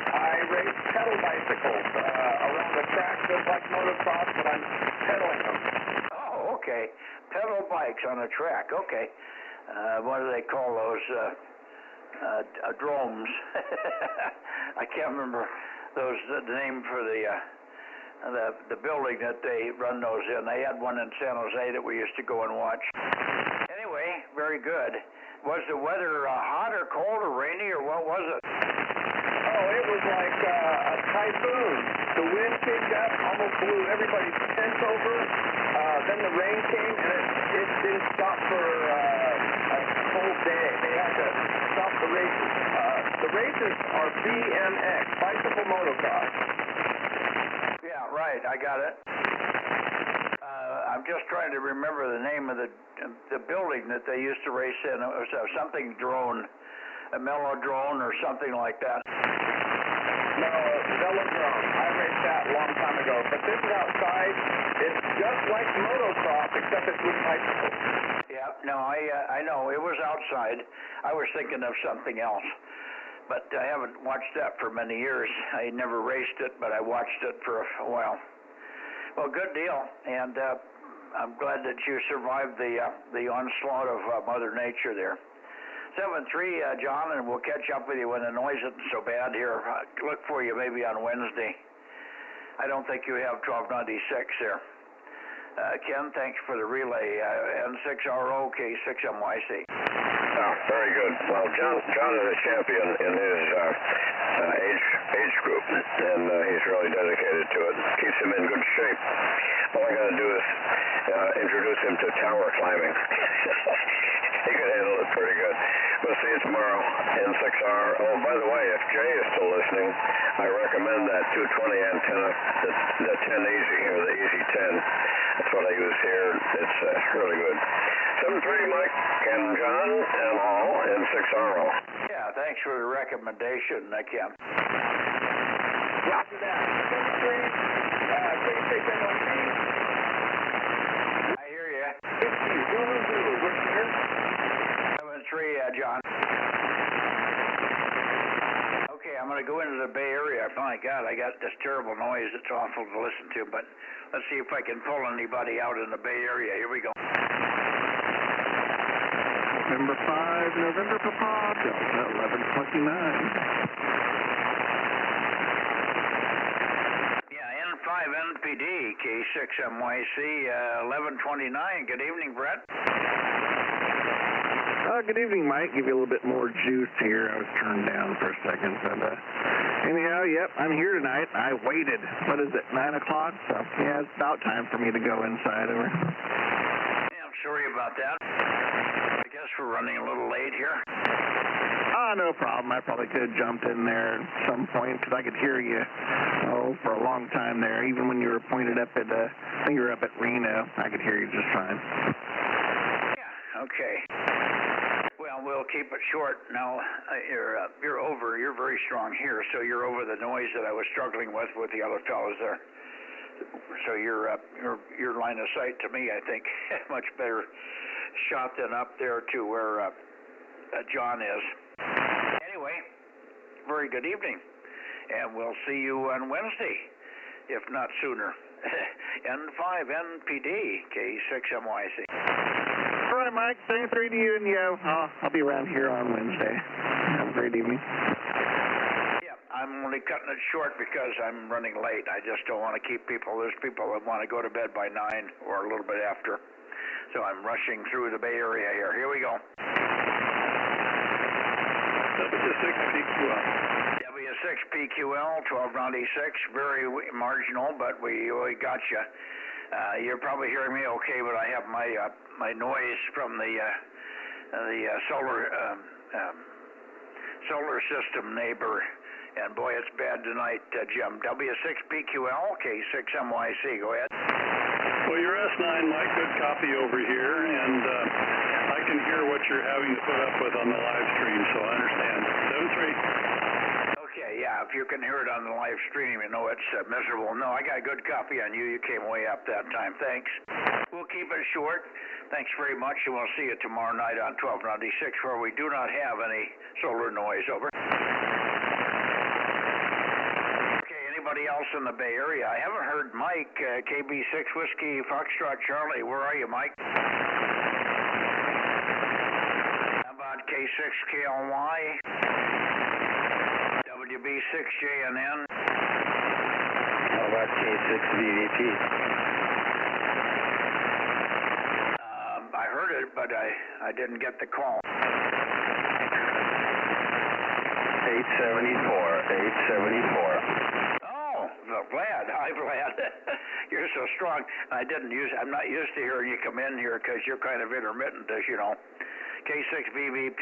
I race pedal bicycles around the track just like motocross, but I'm pedaling them. Oh, okay. Pedal bikes on a track. Okay. What do they call those? Dromes. I can't remember the name for the building that they run those in. They had one in San Jose that we used to go and watch. Anyway, very good. Was the weather hot or cold or rainy or what was it? Oh, it was like a typhoon. The wind picked up, almost blew everybody's tents over. Then the rain came, and it didn't stop for a whole day. They had to stop the races. The races are BMX, bicycle motocross. Yeah, right. I got it. I'm just trying to remember the name of the building that they used to race in. It was something drone, a Melodrone or something like that. No, Velodrome. I raced that a long time ago. But this is outside. It's just like motocross, except it's with bicycles. Yeah, no, I know. It was outside. I was thinking of something else. But I haven't watched that for many years. I never raced it, but I watched it for a while. Well, good deal. And I'm glad that you survived the onslaught of Mother Nature there. 7-3, John, and we'll catch up with you when the noise isn't so bad here. Look for you maybe on Wednesday. I don't think you have 1296 there. Ken, thanks for the relay. N6RO, K6MYC. Oh, very good. Well, John is a champion in his age group, and he's really dedicated to it. Keeps him in good shape. All I got to do is introduce him to tower climbing. He can handle it pretty good. We'll see you tomorrow, N6R. Oh, by the way, if Jay is still listening, I recommend that 220 antenna, the 10 Easy, or the Easy 10. That's what I use here. It's really good. 7-3, Mike, Ken, John, and all, N6RO. Yeah, thanks for the recommendation, Ken. Roger that. 7-3, K6MYC. I hear you. Zulu Zulu, what's here? 7-3, John. Okay, I'm going to go into the Bay Area. My God, I got this terrible noise. It's awful to listen to, but let's see if I can pull anybody out in the Bay Area. Here we go. November 5, November Papa, Delta 1129. Yeah, N5 NPD, K6MYC, 1129. Good evening, Brett. Good evening, Mike. Give you a little bit more juice here. I was turned down for a second. But anyhow, yep, I'm here tonight. I waited. What is it, 9 o'clock? So, yeah, it's about time for me to go inside. Yeah, I'm sorry about that. I guess we're running a little late here. No problem. I probably could have jumped in there at some point because I could hear you for a long time there. Even when you were pointed up at, I think you were up at Reno, I could hear you just fine. Yeah, okay. Well, we'll keep it short. Now, you're over. You're very strong here, so you're over the noise that I was struggling with the other fellows there. So your line of sight to me, I think, much better shot than up there to where John is. Anyway, very good evening, and we'll see you on Wednesday, if not sooner. N5 NPD, K6MYC. All right, Mike. Thanks to you, and I'll be around here on Wednesday. Have a great evening. Yeah, I'm only cutting it short because I'm running late. I just don't want to keep people. There's people that want to go to bed by 9 or a little bit after. So I'm rushing through the Bay Area here. Here we go. W6PQL. W6PQL, 1296. Very marginal, but we got you. You're probably hearing me okay, but I have my noise from the solar system neighbor, and boy, it's bad tonight, Jim. W6PQL, K6MYC. Go ahead. Well, you're S9, Mike. Good copy over here, and can hear what you're having to put up with on the live stream, so I understand. 7-3. Okay, yeah, if you can hear it on the live stream, you know it's miserable. No, I got a good copy on you. You came way up that time. Thanks. We'll keep it short. Thanks very much, and we'll see you tomorrow night on 1296, where we do not have any solar noise. Over. Okay, anybody else in the Bay Area? I haven't heard Mike, KB6 Whiskey Foxtrot Charlie. Where are you, Mike? How about K6KLY? WB6JNN? How about K6VVP? I heard it, but I didn't get the call. 874. Oh, Vlad. Hi, Vlad. You're so strong. I'm not used to hearing you come in here because you're kind of intermittent, as you know. K6VVP.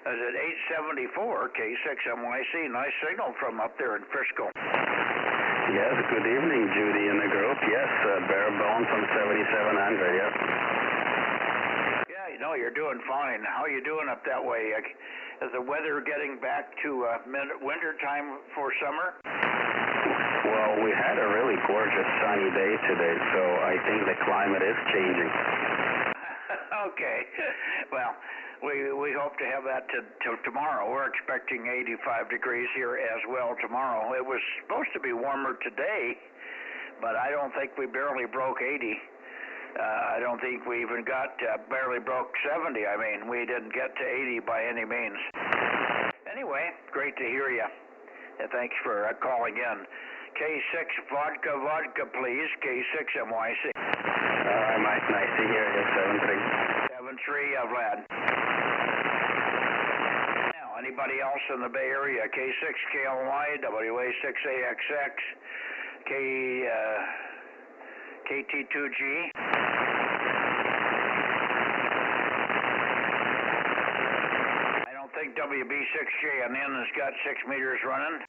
Is it 874 K6MYC? Nice signal from up there in Frisco. Yes, good evening, Judy and the group. Yes, bare bones from 7700, yes. Yeah, you know, you're doing fine. How are you doing up that way? Is the weather getting back to winter time for summer? Well, we had a really gorgeous sunny day today, so I think the climate is changing. Okay. Well, we hope to have that till tomorrow. We're expecting 85 degrees here as well tomorrow. It was supposed to be warmer today, but I don't think we barely broke 80. I don't think we even barely broke 70. I mean, we didn't get to 80 by any means. Anyway, great to hear you. And thanks for calling in. K6 vodka, please. K6MYC. Mike, nice to hear you. 7-3. 7-3, Vlad. Now, anybody else in the Bay Area? K6KLY, WA6AXX, KT2G. I don't think WB6JNN has got 6 meters running.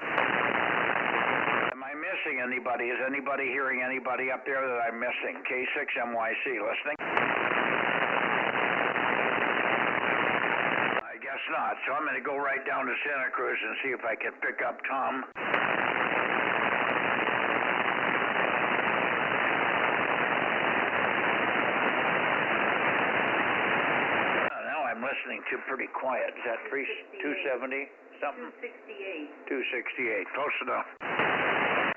Am I missing anybody? Is anybody hearing anybody up there that I'm missing? K6MYC listening? I guess not. So I'm going to go right down to Santa Cruz and see if I can pick up Tom. I'm listening to pretty quiet. Is that 270 something? 268. Close enough.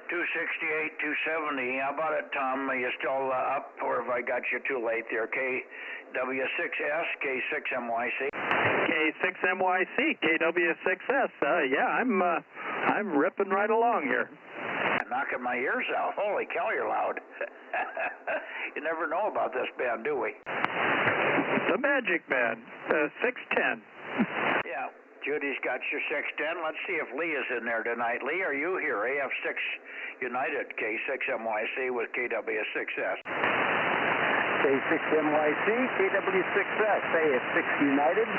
268, 270. How about it, Tom? Are you still up, or have I got you too late there? KW6S, K6MYC. K6MYC, KW6S. Yeah, I'm ripping right along here. I'm knocking my ears out. Holy cow, you're loud. You never know about this band, do we? The Magic Band, 610. Yeah, Judy's got your 610. Let's see if Lee is in there tonight. Lee, are you here? AF6 United, K6MYC with KW6S. K6MYC, KW6S, AF6 United,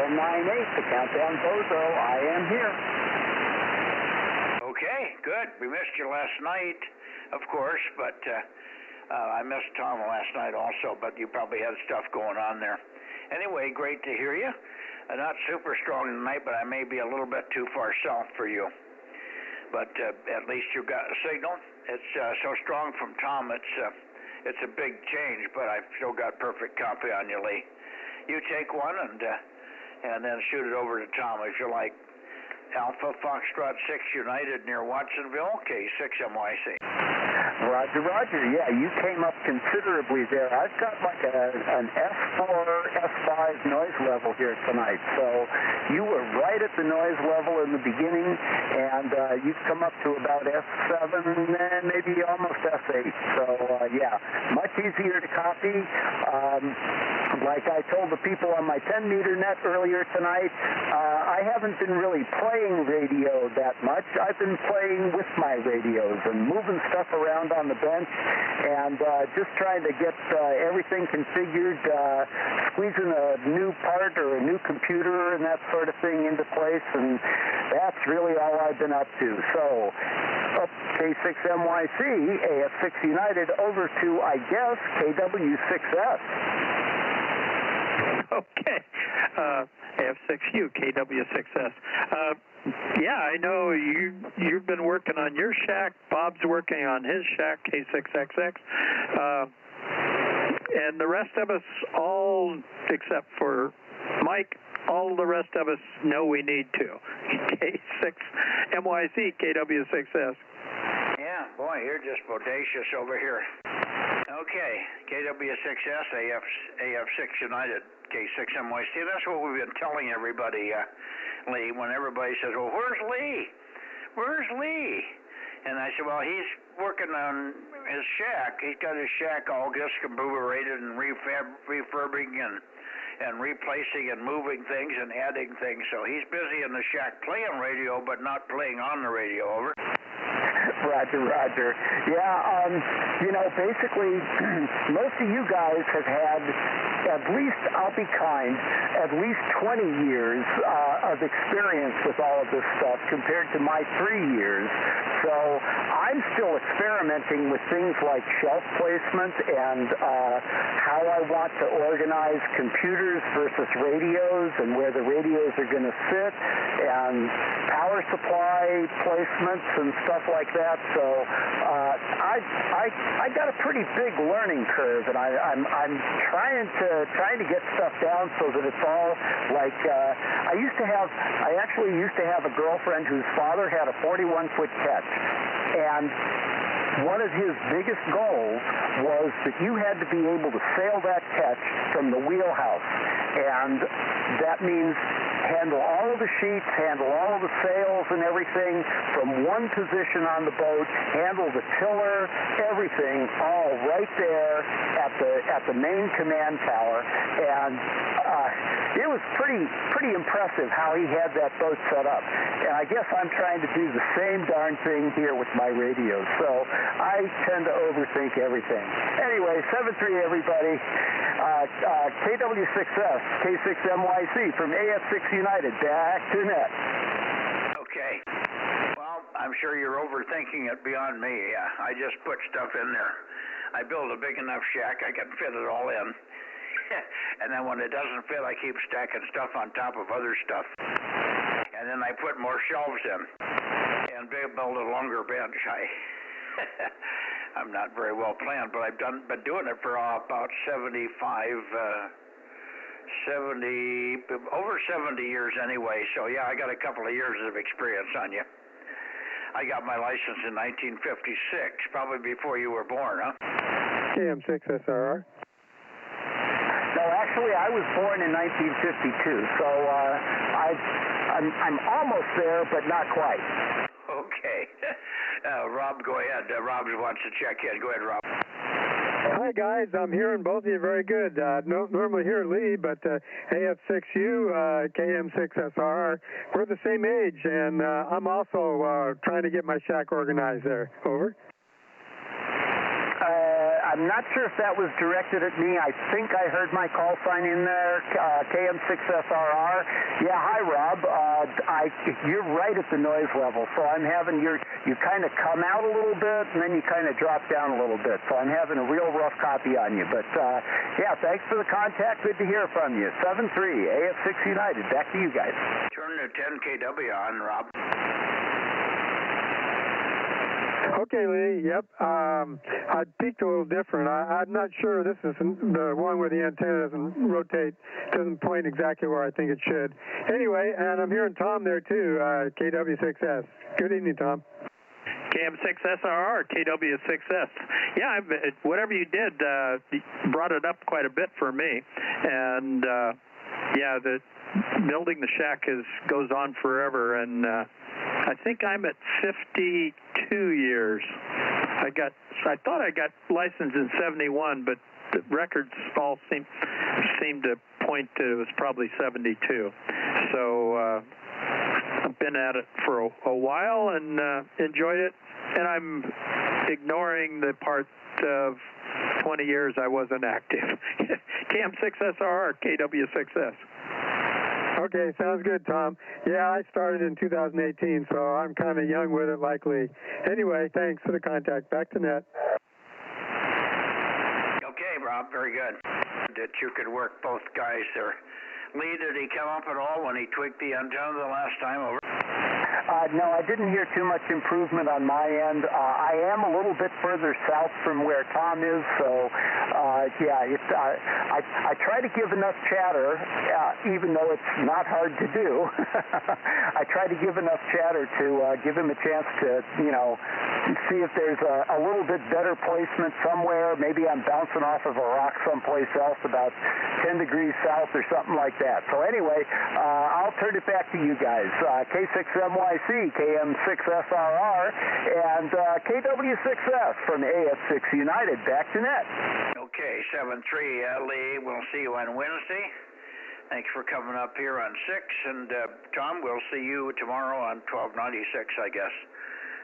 1098, the countdown Bozo, I am here. Okay, good. We missed you last night, of course, but I missed Tom last night also, but you probably had stuff going on there. Anyway, great to hear you. Not super strong tonight, but I may be a little bit too far south for you. But at least you got a signal. It's so strong from Tom, it's a big change, but I've still got perfect copy on you, Lee. You take one and then shoot it over to Tom if you like. Alpha Foxtrot 6 United near Watsonville, K6MYC. Roger, roger. Yeah, you came up considerably there. I've got like an F4, F5 noise level here tonight. So you were right at the noise level in the beginning, and you've come up to about F7 and maybe almost F8. So, yeah, much easier to copy. Like I told the people on my 10-meter net earlier tonight, I haven't been really playing radio that much. I've been playing with my radios and moving stuff around on the bench and just trying to get everything configured, squeezing a new part or a new computer and that sort of thing into place, and that's really all I've been up to. So, K6MYC, AF6 United, over to, I guess, KW6S. Okay. AF6U, KW6S. Yeah, I know you've been working on your shack. Bob's working on his shack, K6XX. And the rest of us, all except for Mike, all the rest of us know we need to. K6MYC, KW6S. Yeah, boy, you're just bodacious over here. Okay, KW6S, AF6 United, K6MYC. That's what we've been telling everybody, Lee, when everybody says, well, where's Lee? Where's Lee? And I said, well, he's working on his shack. He's got his shack all discombobulated and refurbing and replacing and moving things and adding things. So he's busy in the shack playing radio, but not playing on the radio. Over. Roger. Yeah, basically, most of you guys have had at least, I'll be kind, at least 20 years of experience with all of this stuff compared to my 3 years. So I'm still experimenting with things like shelf placement and how I want to organize computers versus radios and where the radios are going to sit and power supply placements and stuff like that. So I got a pretty big learning curve, and I'm trying to get stuff down so that it's all like I actually used to have a girlfriend whose father had a 41-foot catch, and one of his biggest goals was that you had to be able to sail that catch from the wheelhouse, and that means handle all of the sheets, handle all of the sails and everything from one position on the boat, handle the tiller, everything all right there at the main command tower. And it was pretty impressive how he had that boat set up. And I guess I'm trying to do the same darn thing here with my radio. So I tend to overthink everything. Anyway, 7-3 everybody. KW6S, K6MYC from AF6 United, back to net. Okay. Well, I'm sure you're overthinking it beyond me. I just put stuff in there. I build a big enough shack, I can fit it all in. And then when it doesn't fit, I keep stacking stuff on top of other stuff. And then I put more shelves in and build a longer bench. I'm not very well planned, but I've been doing it for about over 70 years anyway. So yeah, I got a couple of years of experience on you. I got my license in 1956, probably before you were born, huh? KM6SRR. No, actually, I was born in 1952, so I'm almost there, but not quite. Okay. Rob, go ahead. Rob wants to check in. Go ahead, Rob. Hi, guys. I'm hearing both of you very good. Normally hear Lee, but AF6U, KM6SRR, we're the same age, and I'm also trying to get my shack organized there. Over. I'm not sure if that was directed at me. I think I heard my call sign in there, KM6SRR. Yeah, hi, Rob. You're right at the noise level, so I'm having you kind of come out a little bit, and then you kind of drop down a little bit. So I'm having a real rough copy on you. But, yeah, thanks for the contact. Good to hear from you. 7-3, AF6 United. Back to you guys. Turn the 10 kW on, Rob. Okay, Lee. Yep. I peaked a little different. I'm not sure this is the one where the antenna doesn't point exactly where I think it should. Anyway, and I'm hearing Tom there too, KW6S. Good evening, Tom. KM6SRR, KW6S. Yeah, whatever you did brought it up quite a bit for me. And, yeah, the building the shack goes on forever, and I think I'm at 52 years. I thought I got licensed in 71, but the records all seem to point to it was probably 72. So I've been at it for a while and enjoyed it, and I'm ignoring the part of 20 years I wasn't active. KM6SRR, KW6S. Okay, sounds good, Tom. Yeah, I started in 2018, so I'm kind of young with it, likely. Anyway, thanks for the contact. Back to net. Okay, Rob, very good. that you could work both guys there. Lee, did he come up at all when he tweaked the antenna the last time over? No, I didn't hear too much improvement on my end. I am a little bit further south from where Tom is, so I try to give enough chatter, even though it's not hard to do. I try to give enough chatter to give him a chance to, see if there's a little bit better placement somewhere. Maybe I'm bouncing off of a rock someplace else about 10 degrees south or something like that. So anyway, I'll turn it back to you guys. K6MYC, KM6SRR, and KW6S from AF6 United. Back to net. Okay, 7-3, Lee, we'll see you on Wednesday. Thanks for coming up here on 6, and Tom, we'll see you tomorrow on 1296, I guess,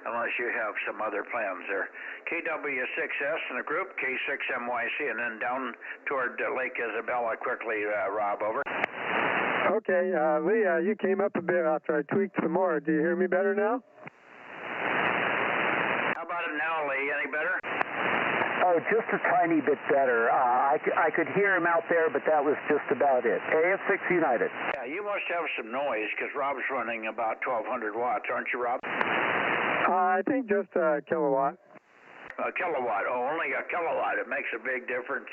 unless you have some other plans there. KW6S in a group, K6MYC, and then down toward Lake Isabella quickly, Rob, over. Okay, Lee, you came up a bit after I tweaked some more. Do you hear me better now? How about it now, Lee? Any better? Oh, just a tiny bit better. I could hear him out there, but that was just about it. AF6 United. Yeah, you must have some noise, because Rob's running about 1,200 watts, aren't you, Rob? I think just a kilowatt. A kilowatt. Oh, only a kilowatt. It makes a big difference.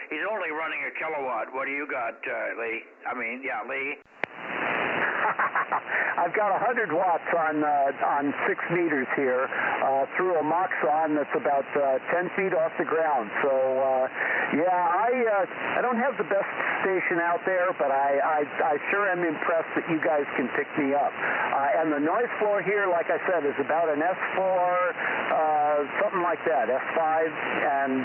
He's only running a kilowatt. What do you got, Lee? Lee. I've got 100 watts on 6 meters here through a Moxon that's about 10 feet off the ground. So, I don't have the best station out there, but I sure am impressed that you guys can pick me up. And the noise floor here, like I said, is about an S4, something like that, S5, and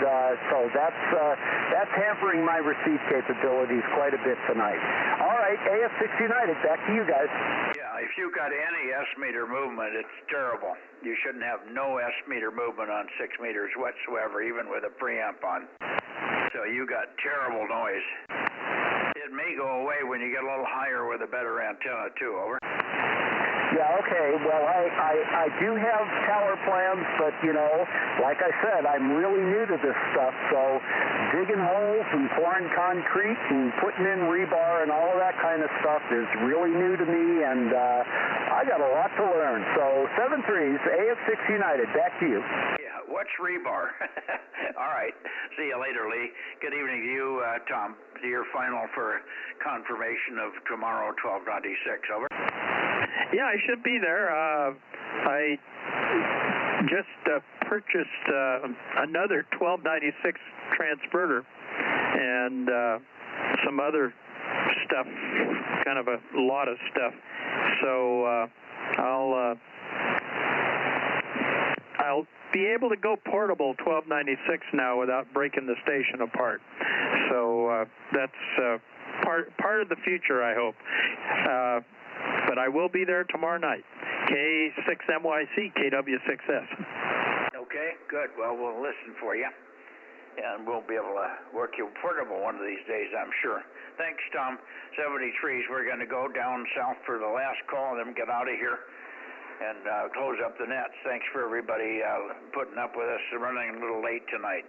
so that's hampering my receive capabilities quite a bit tonight. All right, AF6 United, back to you guys. Yeah, if you've got any S-meter movement, it's terrible. You shouldn't have no S-meter movement on 6 meters whatsoever, even with a preamp on. So you got terrible noise. It may go away when you get a little higher with a better antenna, too, over. Yeah, okay. Well, I do have tower plans, but, like I said, I'm really new to this stuff, so digging holes and pouring concrete and putting in rebar and all of that kind of stuff is really new to me, and I got a lot to learn. So 7-3s, AF6 United, back to you. Yeah, what's rebar? All right. See you later, Lee. Good evening to you, Tom. Your final for confirmation of tomorrow, 1296, over. Yeah, I should be there. I just purchased another 1296 transverter and some other stuff, kind of a lot of stuff. So I'll be able to go portable 1296 now without breaking the station apart. So that's part of the future, I hope. But I will be there tomorrow night. K6MYC, KW6S. Okay, good. Well, we'll listen for you. And we'll be able to work you portable one of these days, I'm sure. Thanks, Tom. 73s, we're going to go down south for the last call, then get out of here and close up the nets. Thanks for everybody putting up with us. Running a little late tonight.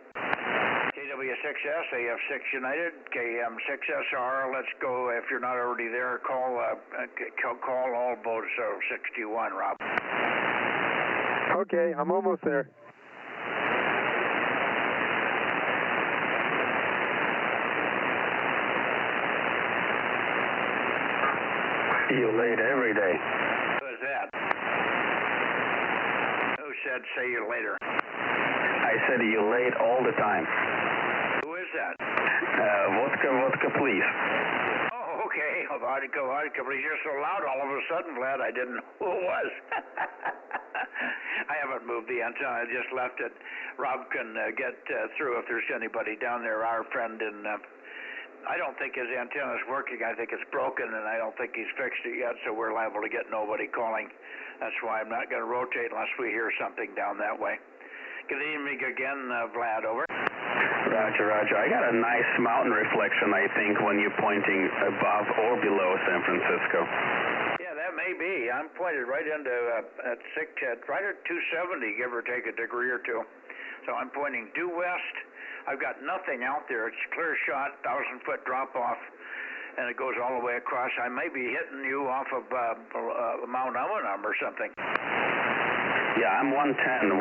KW6S, AF6 United, KM6SR. Let's go. If you're not already there, call all Bozo 61, Rob. Okay, I'm almost there. You're late every day. Who's that? Who said say you later? I said you're late all the time. Who is that? Vodka, please. Oh, okay. Vodka, but he's just so loud all of a sudden, Vlad, I didn't know who it was. I haven't moved the antenna. I just left it. Rob can get through if there's anybody down there. Our friend in... I don't think his antenna's working. I think it's broken, and I don't think he's fixed it yet, so we're liable to get nobody calling. That's why I'm not going to rotate unless we hear something down that way. Good evening again, Vlad, over. Roger. I got a nice mountain reflection, I think, when you're pointing above or below San Francisco. Yeah, that may be. I'm pointed right into right at 270, give or take a degree or two. So I'm pointing due west. I've got nothing out there. It's a clear shot, 1,000-foot drop-off, and it goes all the way across. I may be hitting you off of Mount Amanum or something. Yeah, I'm 110,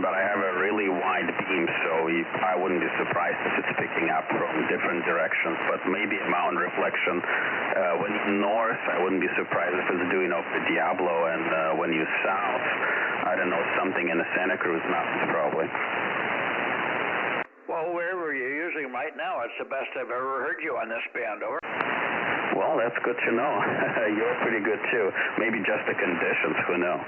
but I have a really wide beam, so I wouldn't be surprised if it's picking up from different directions, but maybe a mountain reflection. When you're north, I wouldn't be surprised if it's doing off the Diablo, and when you're south, I don't know, something in the Santa Cruz Mountains probably. Well, wherever you're using right now, it's the best I've ever heard you on this band, over. Well, that's good to know. You're pretty good too. Maybe just the conditions, who knows?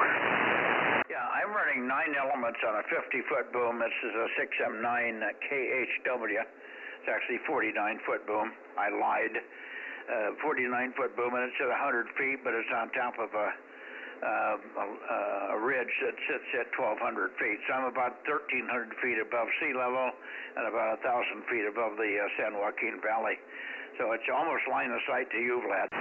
Yeah, I'm running 9 elements on a 50-foot boom. This is a 6M9 KHW. It's actually 49-foot boom. I lied. 49-foot boom, and it's at 100 feet, but it's on top of a ridge that sits at 1,200 feet. So I'm about 1,300 feet above sea level and about 1,000 feet above the San Joaquin Valley. So it's almost line of sight to you, Vlad.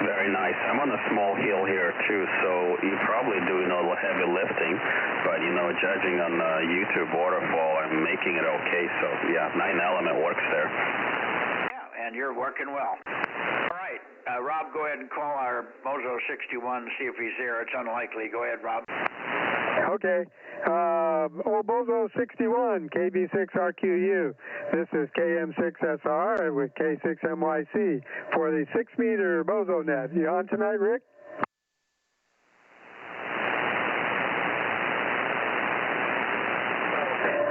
Very nice. I'm on a small hill here too, so you're probably doing a little heavy lifting, but you know, judging on YouTube waterfall, I'm making it okay. So yeah, 9 element works there. Yeah, and you're working well. All right, Rob, go ahead and call our Bozo 61 and see if he's there. It's unlikely. Go ahead, Rob. Okay. Bozo 61, KB6RQU. This is KM6SR with K6MYC for the 6-meter Bozo Net. You on tonight, Rick?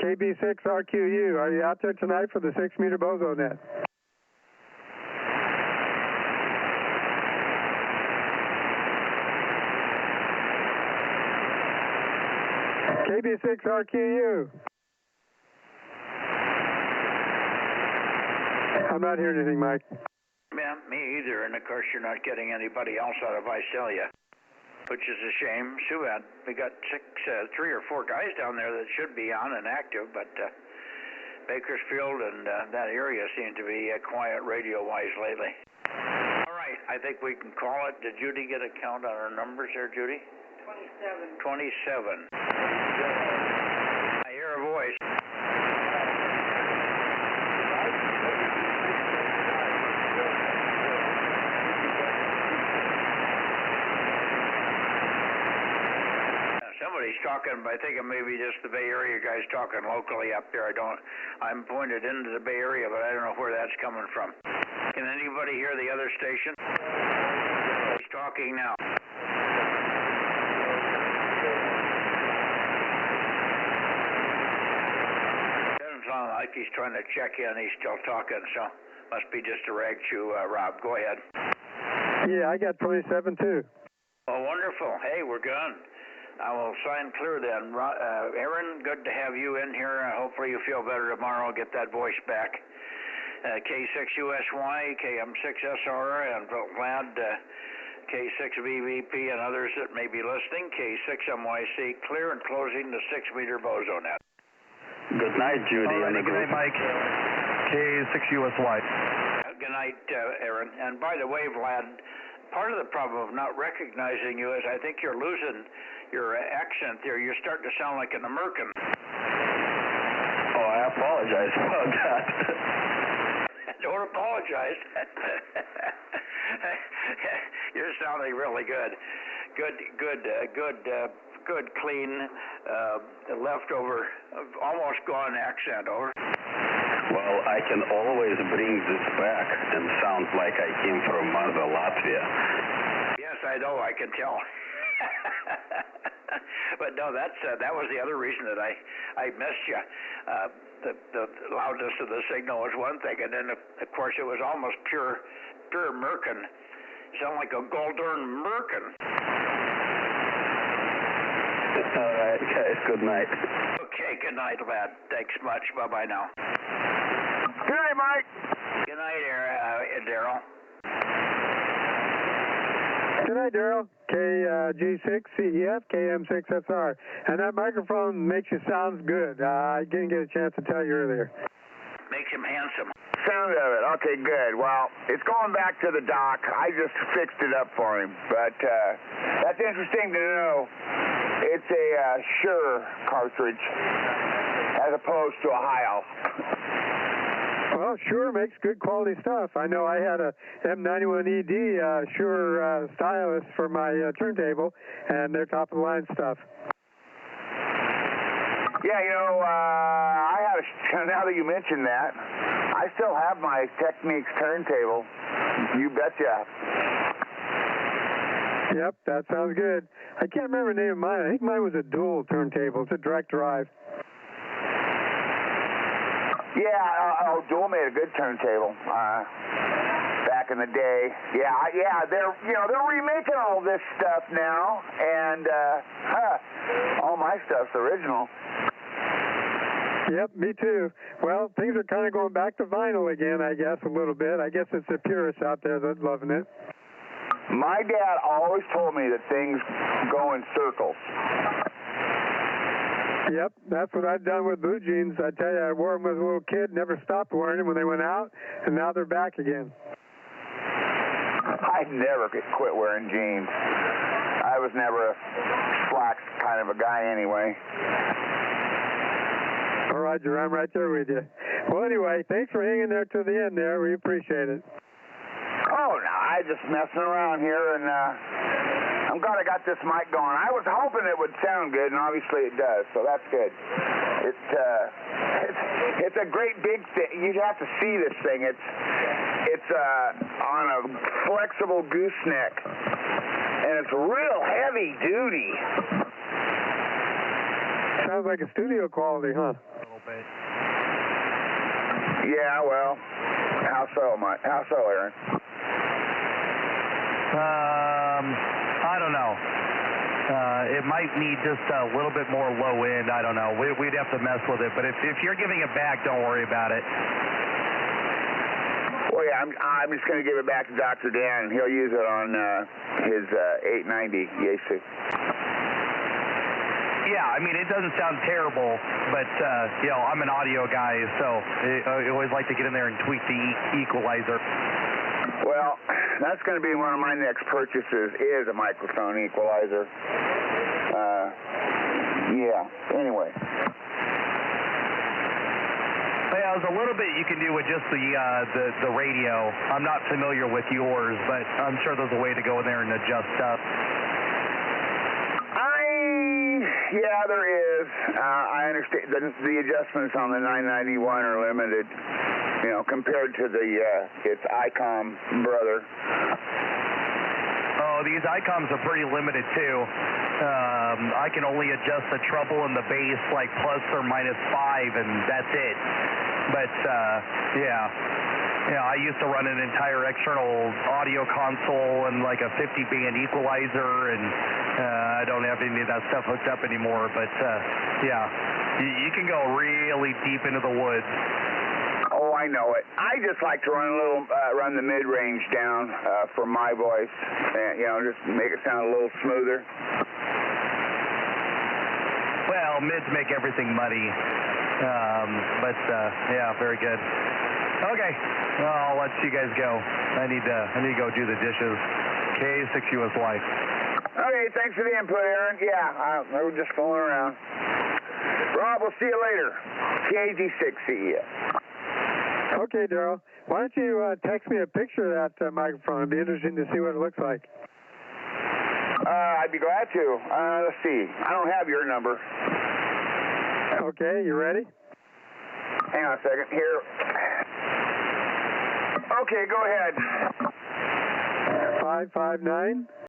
KB6RQU, are you out there tonight for the 6-meter Bozo Net? KB6RQU. I'm not hearing anything, Mike. Yeah, me either. And of course, you're not getting anybody else out of Visalia, which is a shame. Too bad. We got 3 or 4 guys down there that should be on and active, but Bakersfield and that area seem to be quiet radio-wise lately. All right, I think we can call it. Did Judy get a count on our numbers there, Judy? 27. I hear a voice. Somebody's talking, but I think it may be just the Bay Area guys talking locally up there. I'm pointed into the Bay Area, but I don't know where that's coming from. Can anybody hear the other station? He's talking now. Like he's trying to check in. He's still talking, so must be just a rag chew. Rob, go ahead. Yeah, I got 27 too. Oh, wonderful. Hey, we're good. I will sign clear then. Aaron, good to have you in here. Hopefully you feel better tomorrow. Get that voice back. K6USY, KM6SR, and Vlad, K6VVP, and others that may be listening. K6MYC, clear and closing the 6-meter Bozo Net. Good night, Judy. All right, good night, Mike. K6USY. Good night, Aaron. And by the way, Vlad, part of the problem of not recognizing you is I think you're losing your accent there. You're starting to sound like an American. Oh, I apologize about that. Don't apologize. You're sounding really good. Good, clean, leftover, almost gone accent, over. Well, I can always bring this back and sound like I came from Mother Latvia. Yes, I know, I can tell. But no, that was the other reason that I missed you. The loudness of the signal was one thing, and then of course it was almost pure Merkin. You sound like a Goldern Merkin. All right, guys, good night. Okay, good night, lad. Thanks much. Bye-bye now. Good night, Mike. Good night, Daryl. Good night, Daryl. KG6CEF, KM6SR. And that microphone makes you sound good. I didn't get a chance to tell you earlier. Makes him handsome. Sound of it. Okay, good. Well, it's going back to the dock. I just fixed it up for him. But that's interesting to know. It's a Shure cartridge. as opposed to a high-off. Well, Shure makes good quality stuff. I know I had a M91ED Shure stylus for my turntable, and they're top-of-the-line stuff. Yeah, you know, now that you mention that, I still have my Technics turntable. You betcha. Yep, that sounds good. I can't remember the name of mine. I think mine was a dual turntable. It's a direct drive. Yeah, Dual made a good turntable back in the day. Yeah, they're remaking all this stuff now, and all my stuff's original. Yep, me too. Well, things are kind of going back to vinyl again, I guess, a little bit. I guess it's the purists out there that's loving it. My dad always told me that things go in circles. Yep, that's what I've done with blue jeans. I tell you, I wore them as a little kid, never stopped wearing them when they went out, and now they're back again. I never quit wearing jeans. I was never a slacks kind of a guy anyway. All right, Roger, I'm right there with you. Well, anyway, thanks for hanging there to the end there. We appreciate it. Oh, no, I just messing around here, and I'm glad I got this mic going. I was hoping it would sound good, and obviously it does, so that's good. It's a great big thing. You'd have to see this thing. It's on a flexible gooseneck, and it's real heavy duty. Sounds like a studio quality, huh? A little bit. Yeah, well, how so, Aaron? I don't know. It might need just a little bit more low end. I don't know. We'd have to mess with it. But if you're giving it back, don't worry about it. Well, yeah, I'm just going to give it back to Dr. Dan, and he'll use it on his 890 Yaesu. Yeah, I mean, it doesn't sound terrible, but, I'm an audio guy, so I always like to get in there and tweak the equalizer. Well, that's going to be one of my next purchases is a microphone equalizer. Anyway. Well, there's a little bit you can do with just the radio. I'm not familiar with yours, but I'm sure there's a way to go in there and adjust stuff. Yeah, there is. I understand the adjustments on the 991 are limited, compared to its ICOM brother. Oh, these ICOMs are pretty limited too. I can only adjust the treble and the bass like plus or minus 5, and that's it. But I used to run an entire external audio console and like a 50-band equalizer, and I don't have any of that stuff hooked up anymore. But you can go really deep into the woods. Oh, I know it. I just like to run the mid-range down for my voice, and, just make it sound a little smoother. Well, mids make everything muddy, very good. Okay, well, I'll let you guys go. I need to go do the dishes. K6USY. Okay, thanks for the input, Aaron. Yeah, we were just fooling around. Rob, we'll see you later. KG6CES. Okay, Daryl. Why don't you text me a picture of that microphone? It'd be interesting to see what it looks like. I'd be glad to. Let's see. I don't have your number. Okay, you ready? Hang on a second. Here. Okay, go ahead. 559